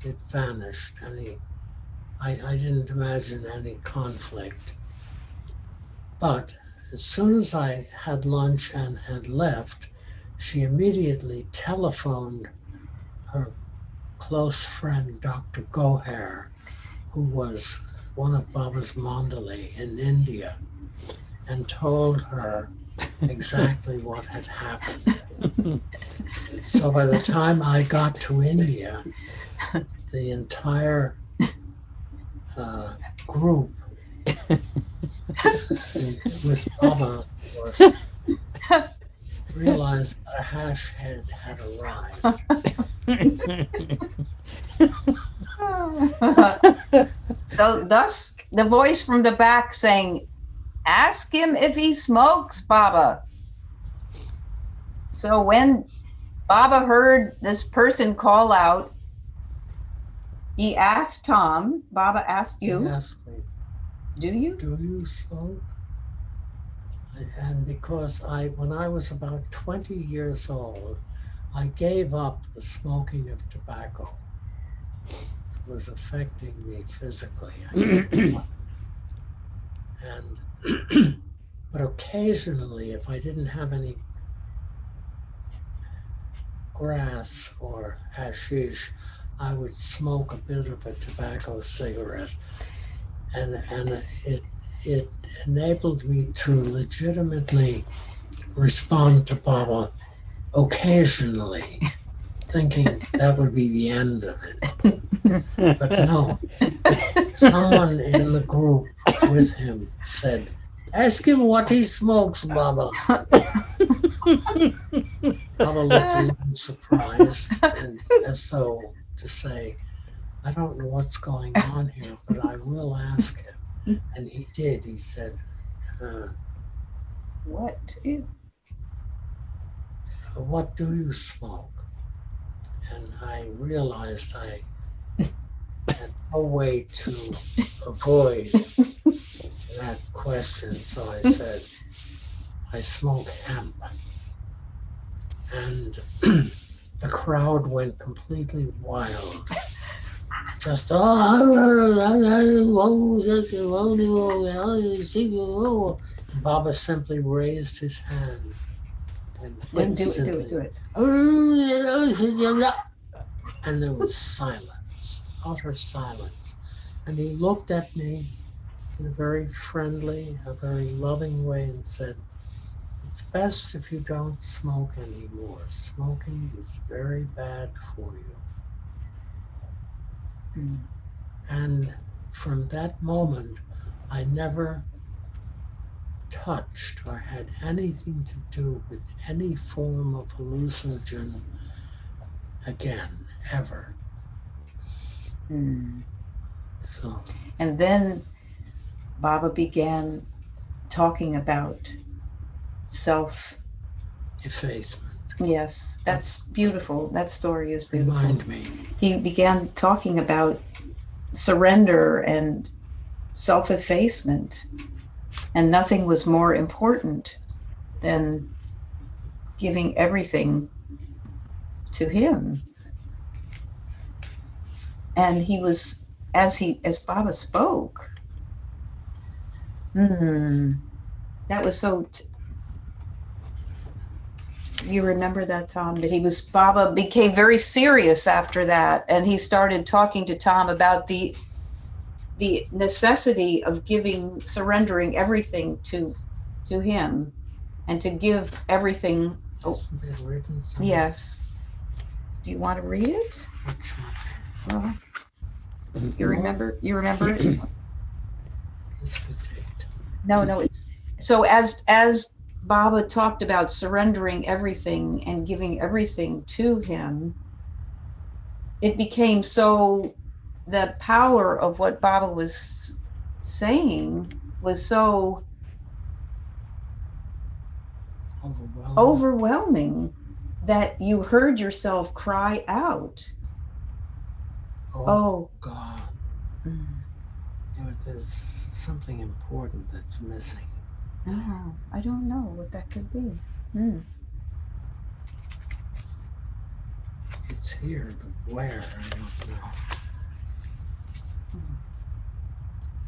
it vanished. I didn't imagine any conflict. But as soon as I had lunch and had left, she immediately telephoned her close friend, Dr. Goher, who was one of Baba's Mandalay in India, and told her exactly what had happened. So by the time I got to India, the entire group with Baba, of course, realized that a hash head had arrived. So thus the voice from the back saying, ask him if he smokes, Baba. So when Baba heard this person call out, he asked Tom, Baba asked He you, asked me, do you? do you smoke? And because when I was about 20 years old, I gave up the smoking of tobacco. It was affecting me physically. I didn't want it. And but occasionally, if I didn't have any grass or hashish, I would smoke a bit of a tobacco cigarette, and it enabled me to legitimately respond to Baba occasionally, thinking that would be the end of it. But no, someone in the group with him said, ask him what he smokes, Baba. Baba looked a little surprised, and as though to say, I don't know what's going on here, but I will ask him. And he did. He said, what do you smoke? And I realized I had no way to avoid that question. So I said, I smoke hemp. And the crowd went completely wild. Just, Baba simply raised his hand and instantly, and there was silence, utter silence. And he looked at me in a very friendly, a very loving way and said, it's best if you don't smoke anymore. Smoking is very bad for you. And from that moment, I never touched or had anything to do with any form of hallucinogen again, ever. So, And then Baba began talking about self. effacement. Yes, that's beautiful. That story is beautiful. Remind me. He began talking about surrender and self-effacement, and nothing was more important than giving everything to him. And he was, as Baba spoke, that was so. You remember that, Tom? That Baba became very serious after that, and he started talking to Tom about the necessity of surrendering everything to him, and to give everything. Isn't it written somewhere? Yes. Do you want to read it? Well, you remember it? No, it's so as Baba talked about surrendering everything and giving everything to him, it became so, the power of what Baba was saying was so overwhelming that you heard yourself cry out. Oh God. But there's something important that's missing. Oh, I don't know what that could be. It's here, but where? I don't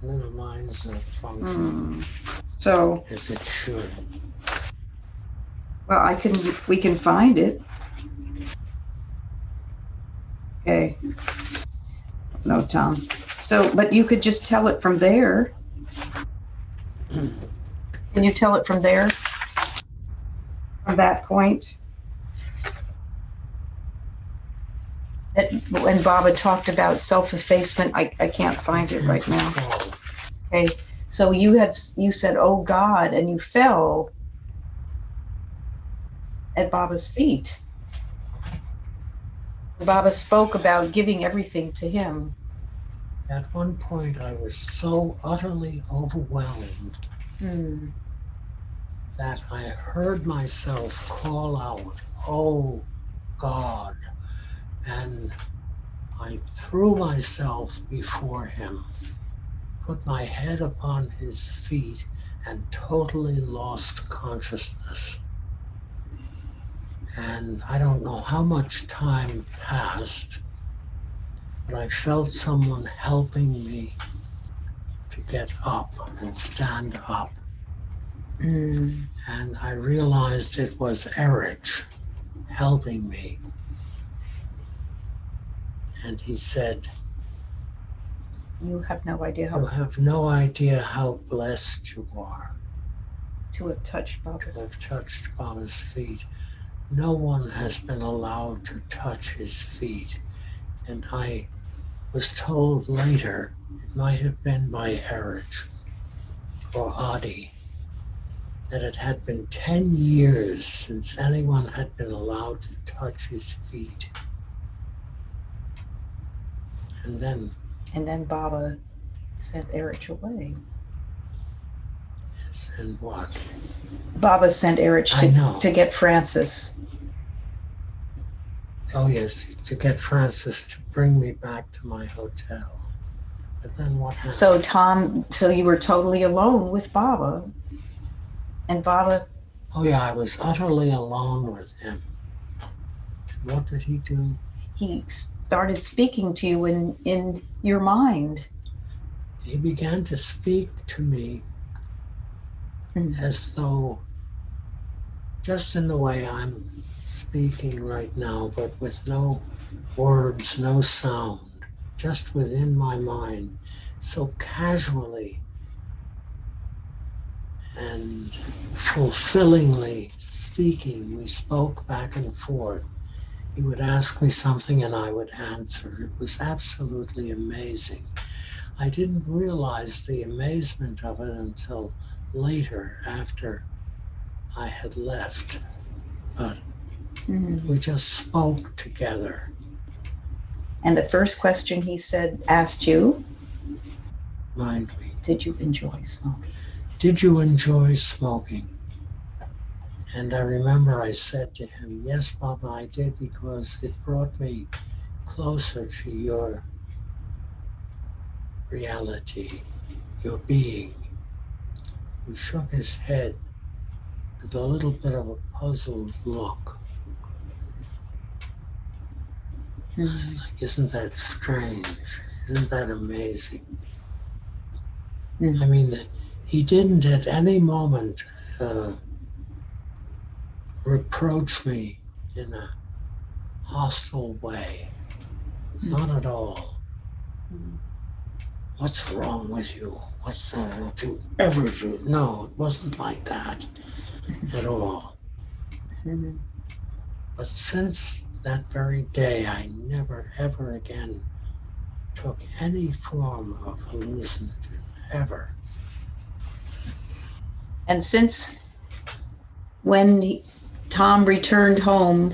know. Little minds don't function So as it should. Well, we can find it. Okay. No, Tom. So, but you could just tell it from there. Can you tell it from there? from that point? That when Baba talked about self-effacement, I can't find it right now. Okay, so you said, "Oh God," and you fell at Baba's feet. Baba spoke about giving everything to him. At one point, I was so utterly overwhelmed that I heard myself call out, "Oh God," and I threw myself before him, put my head upon his feet, and totally lost consciousness. And I don't know how much time passed, but I felt someone helping me to get up and stand up. And I realized it was Erich helping me. And he said, You have no idea "You how have no idea how blessed you are to have touched to Baba's. have touched Baba's feet. No one has been allowed to touch his feet." And I was told later it might have been by Erich or Adi that it had been 10 years since anyone had been allowed to touch his feet. And then Baba sent Erich away. yes, and what? Baba sent Erich I know. to get Francis. Oh yes, to get Francis to bring me back to my hotel. But then what happened? So you were totally alone with Baba. And Baba, Oh yeah, I was utterly alone with him. And what did he do? he started speaking to you in your mind. He began to speak to me as though, just in the way I'm speaking right now, but with no words, no sound, just within my mind, so casually and fulfillingly speaking. We spoke back and forth. He would ask me something and I would answer. It was absolutely amazing. I didn't realize the amazement of it until later, after I had left. But we just spoke together. And the first question he asked you, Mind me, did you enjoy smoking? did you enjoy smoking? And I remember I said to him, yes, Baba, I did, because it brought me closer to your reality, your being. He shook his head with a little bit of a puzzled look. Like, isn't that strange? Isn't that amazing? I mean, he didn't at any moment reproach me in a hostile way. Not at all. What's wrong with you? What's wrong? Don't you ever do? No, it wasn't like that at all. But since that very day, I never ever again took any form of hallucinogen, ever. And since when Tom returned home,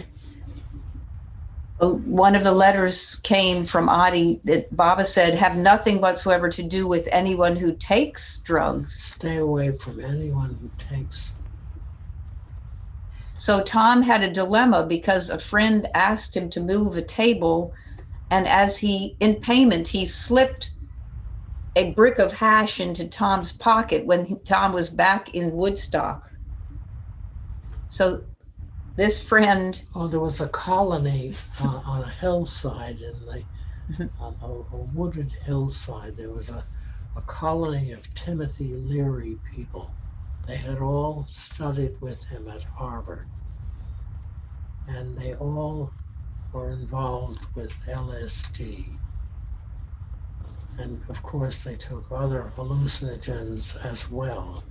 one of the letters came from Adi that Baba said, have nothing whatsoever to do with anyone who takes drugs. Stay away from anyone who takes. So Tom had a dilemma because a friend asked him to move a table, and in payment, he slipped a brick of hash into Tom's pocket when Tom was back in Woodstock. So this friend. Oh, there was a colony on a hillside a wooded hillside. There was a colony of Timothy Leary people. They had all studied with him at Harvard. And they all were involved with LSD. And of course, they took other hallucinogens as well.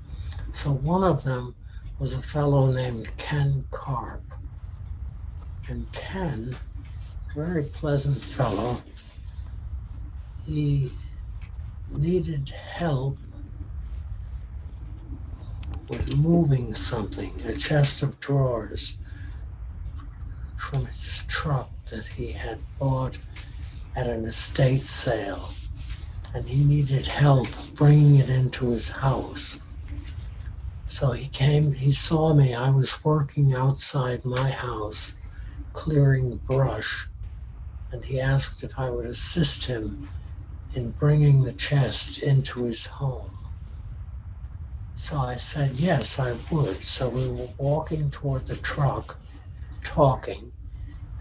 So one of them was a fellow named Ken Carp. And Ken, very pleasant fellow, he needed help with moving something, a chest of drawers from his truck that he had bought at an estate sale. And he needed help bringing it into his house. So he saw me. I was working outside my house, clearing brush, and he asked if I would assist him in bringing the chest into his home. So I said, yes, I would. So we were walking toward the truck, talking,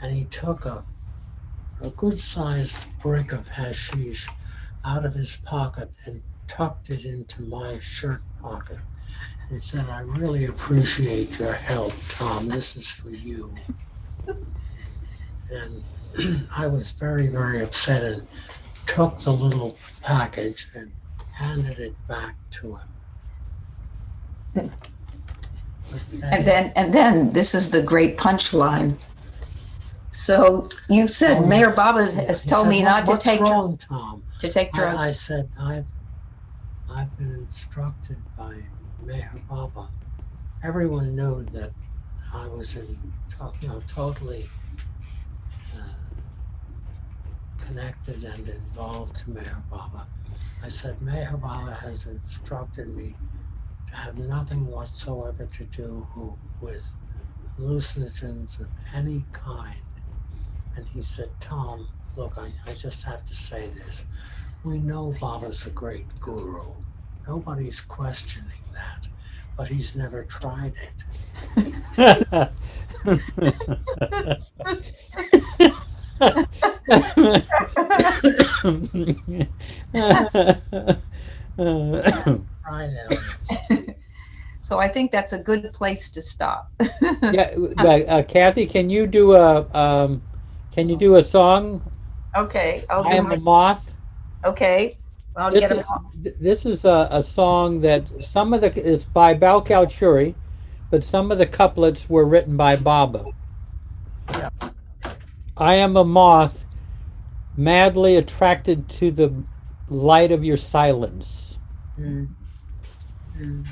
and he took a good-sized brick of hashish out of his pocket and tucked it into my shirt pocket. He said, I really appreciate your help, Tom. This is for you. And I was very, very upset and took the little package and handed it back to him. And then this is the great punchline. So you said Mayor Baba has told me not to take drugs. What's wrong, Tom? To take drugs. I said, I've been instructed by Mayor Baba. Everyone knew that I was totally connected and involved to Mayor Baba. I said, Mayor Baba has instructed me to have nothing whatsoever to do with hallucinogens of any kind. And he said, Tom, look, I just have to say this. We know Baba's a great guru. Nobody's questioning that, but he's never tried it. So I think that's a good place to stop. Yeah, but Cathy, can you do a song? Okay, I am a moth. Okay, I'll This get is them. this is a song that it's by Balkauturi, but some of the couplets were written by Baba. Yeah. I am a moth, madly attracted to the light of your silence. Mm. Mm.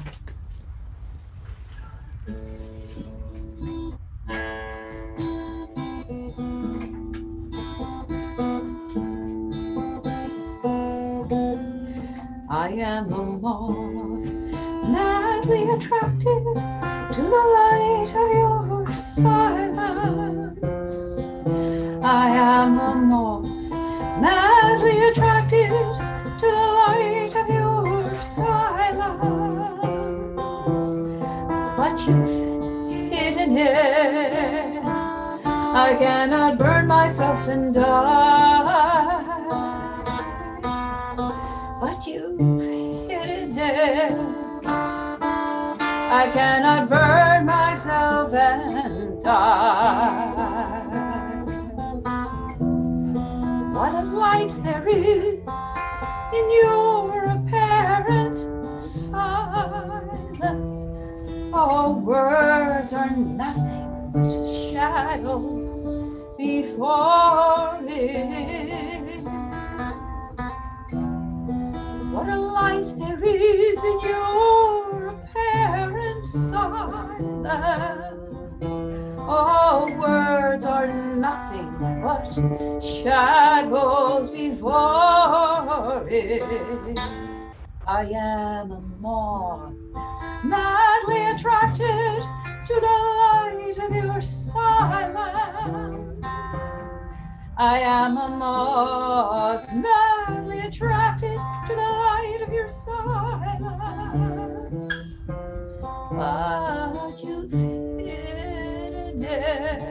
I am a moth, madly attracted to the light of your silence. I am a moth, madly attracted to the light of your silence. But you've hidden it. I cannot burn myself and die. But you've hidden it. I cannot burn myself and die. What a light there is in your apparent silence. All words are nothing but shadows before it. What a light there is in your apparent silence. All words are nothing but shadows before it. I am a moth, madly attracted to the light of your silence. I am a moth, madly attracted to the light of your silence. But you've hidden it.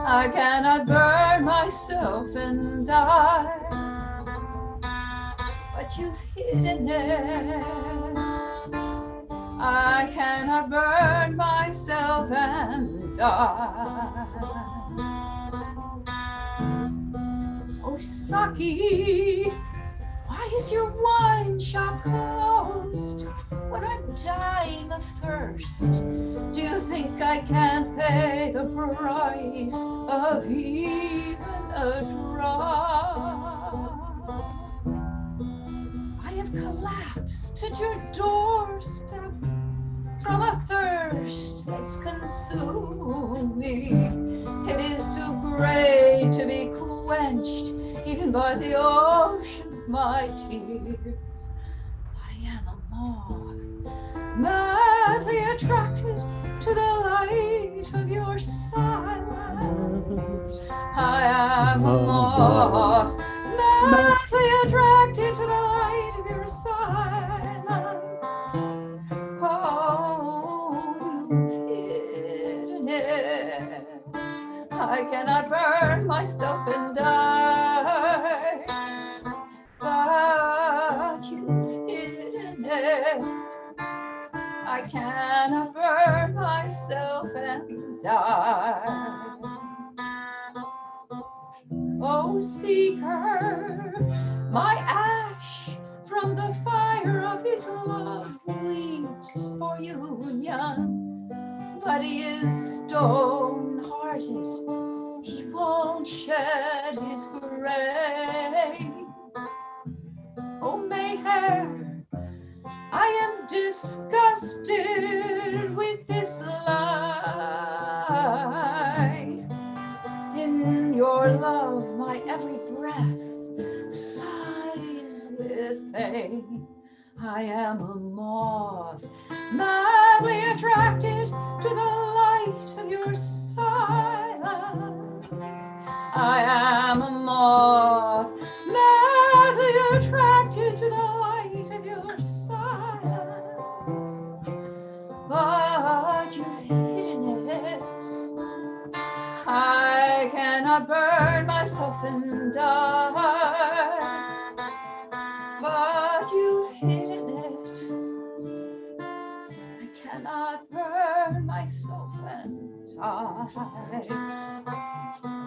I cannot burn myself and die. But you've hidden it. I cannot burn myself and die. Oh, Saki, why is your wine shop closed when I'm dying of of thirst. Do you think I can't pay the price of even a drop? I have collapsed at your doorstep from a thirst that's consumed me. It is too great to be quenched even by the ocean of my tears. I am a moth, madly attracted to the light of your silence. I am a moth, madly attracted to the light of your silence. Oh, you've hidden it. I cannot burn myself and die, but you've hidden it. I cannot burn myself and die. Oh, seeker, my ash from the fire of his love weeps for union, but he is stone-hearted. He won't shed his gray. Oh, Mayhair, I am disgusted with this life. In your love, my every breath sighs with pain. I am a moth, madly attracted to the light of your silence. I am a moth, madly attracted to the light of your silence. But you've hidden it. I cannot burn myself and die, but you've hidden it. I cannot burn myself and die,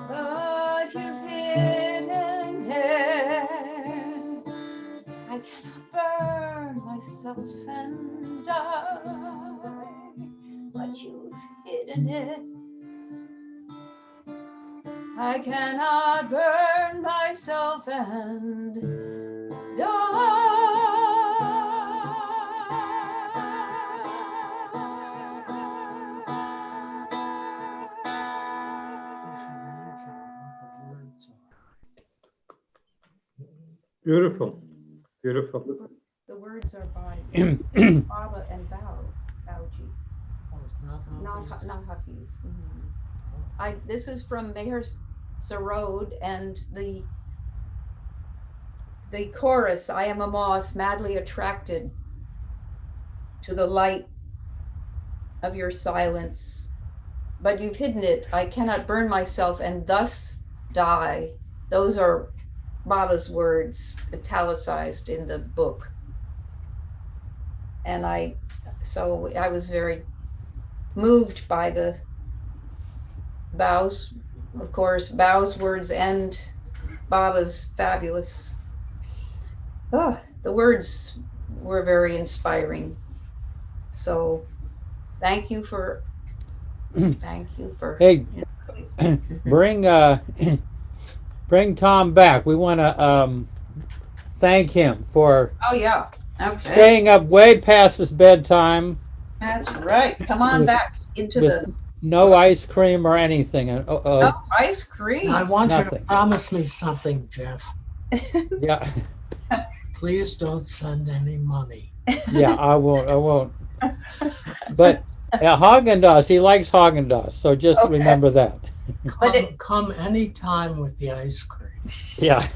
but you've hidden it. I cannot burn myself and die, but you've hidden it. I cannot burn myself and Beautiful, beautiful. The words are by Baba and Bauji, Oh, it's not Hafiz. Hafiz. This is from Meher Sarod, and the chorus, I am a moth madly attracted to the light of your silence, but you've hidden it. I cannot burn myself and thus die. Those are Baba's words, italicized in the book. And I was very moved by the Bao's, of course, Bao's words and Baba's fabulous. Oh, the words were very inspiring. So thank you for. Hey, bring bring Tom back. We want to thank him for Oh yeah. Okay. staying up way past his bedtime. That's right. Come on with, back into with the. no ice cream or anything. Oh, ice cream. I want you to Nothing. promise me something, Jeff. Yeah, Please don't send any money. yeah. I won't. I won't. But Haagen-Dazs, he likes Haagen-Dazs, so just Okay. remember that. Come anytime with the ice cream. Yeah.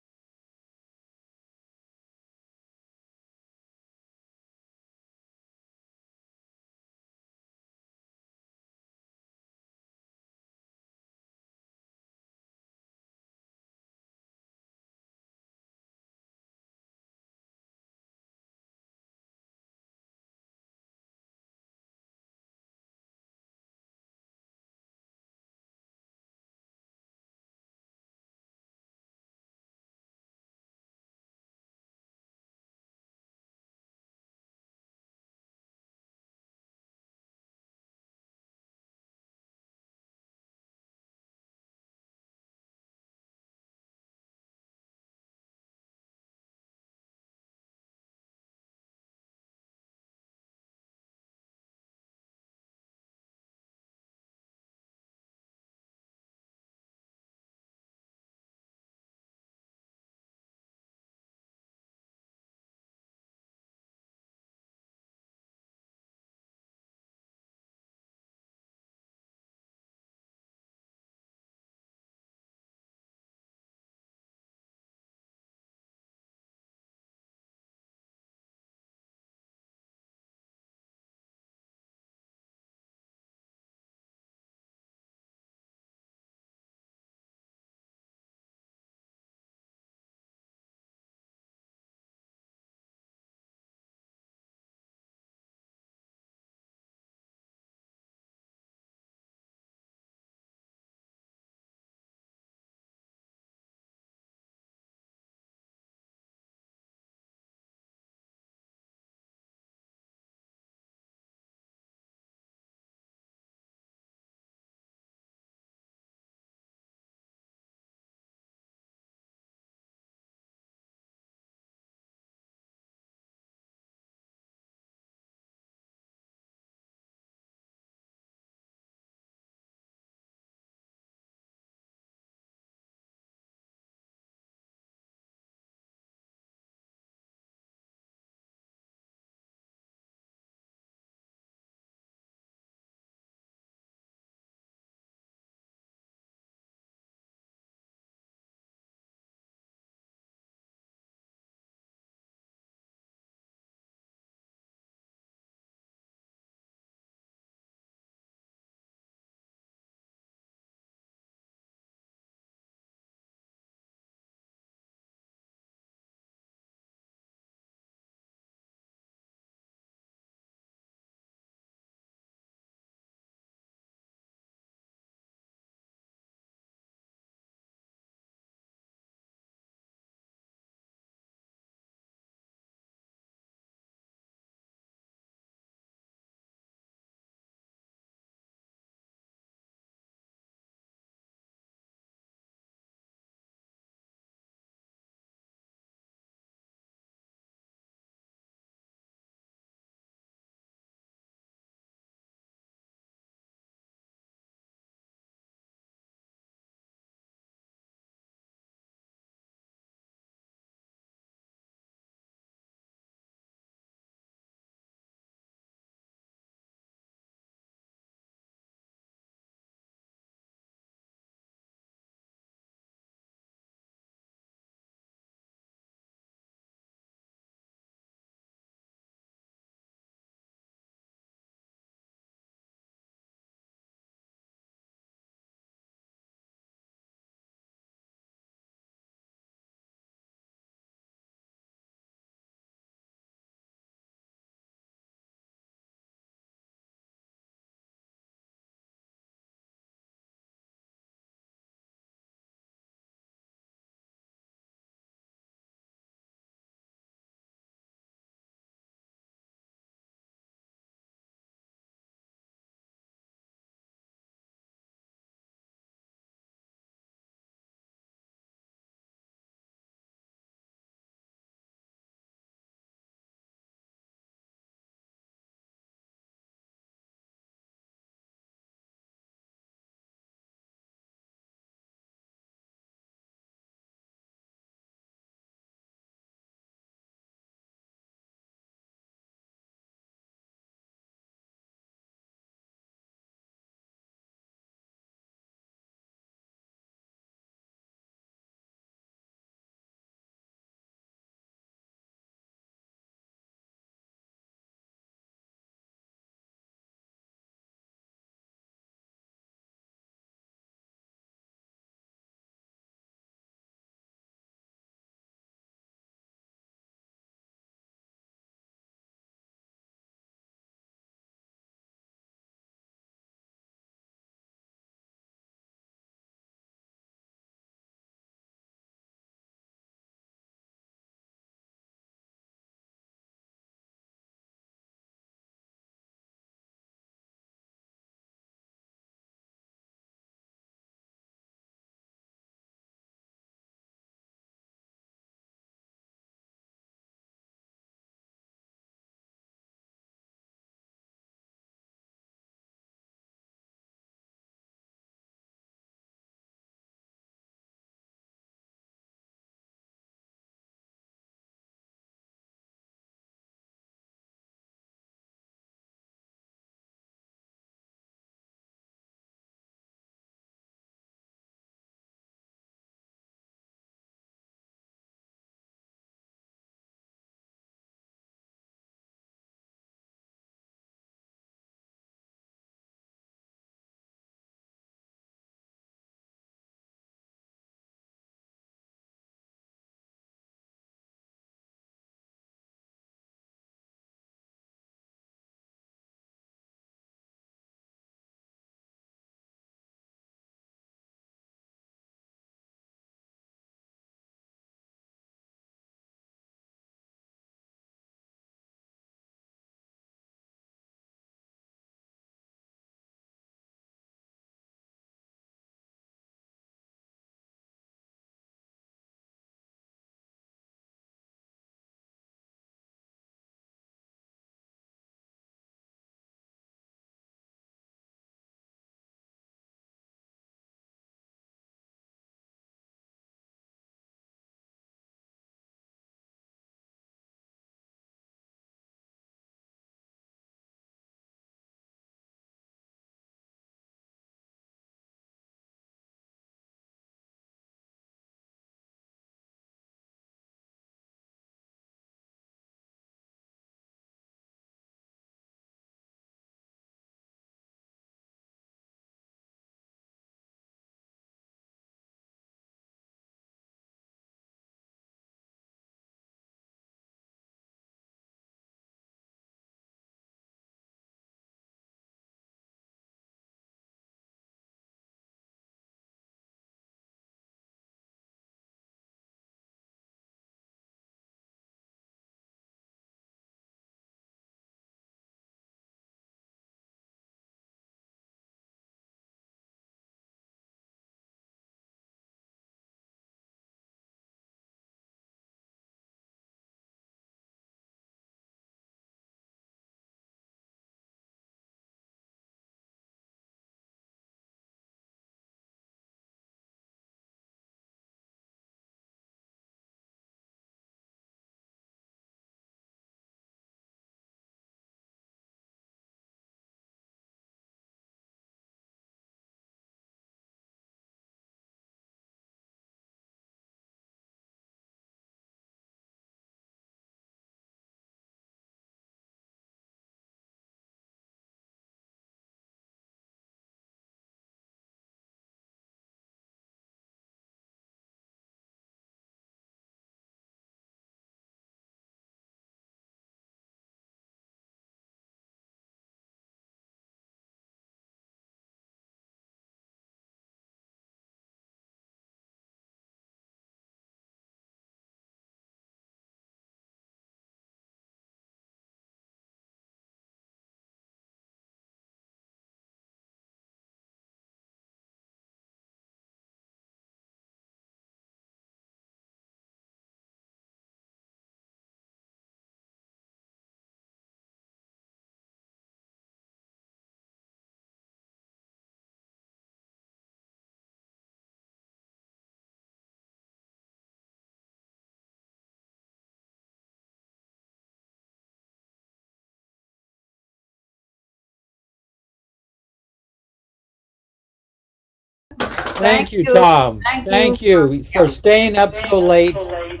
Thank you, Tom. Thank Thank you. you for staying up so late and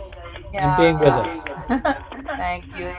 Yeah. being with us. Thank you.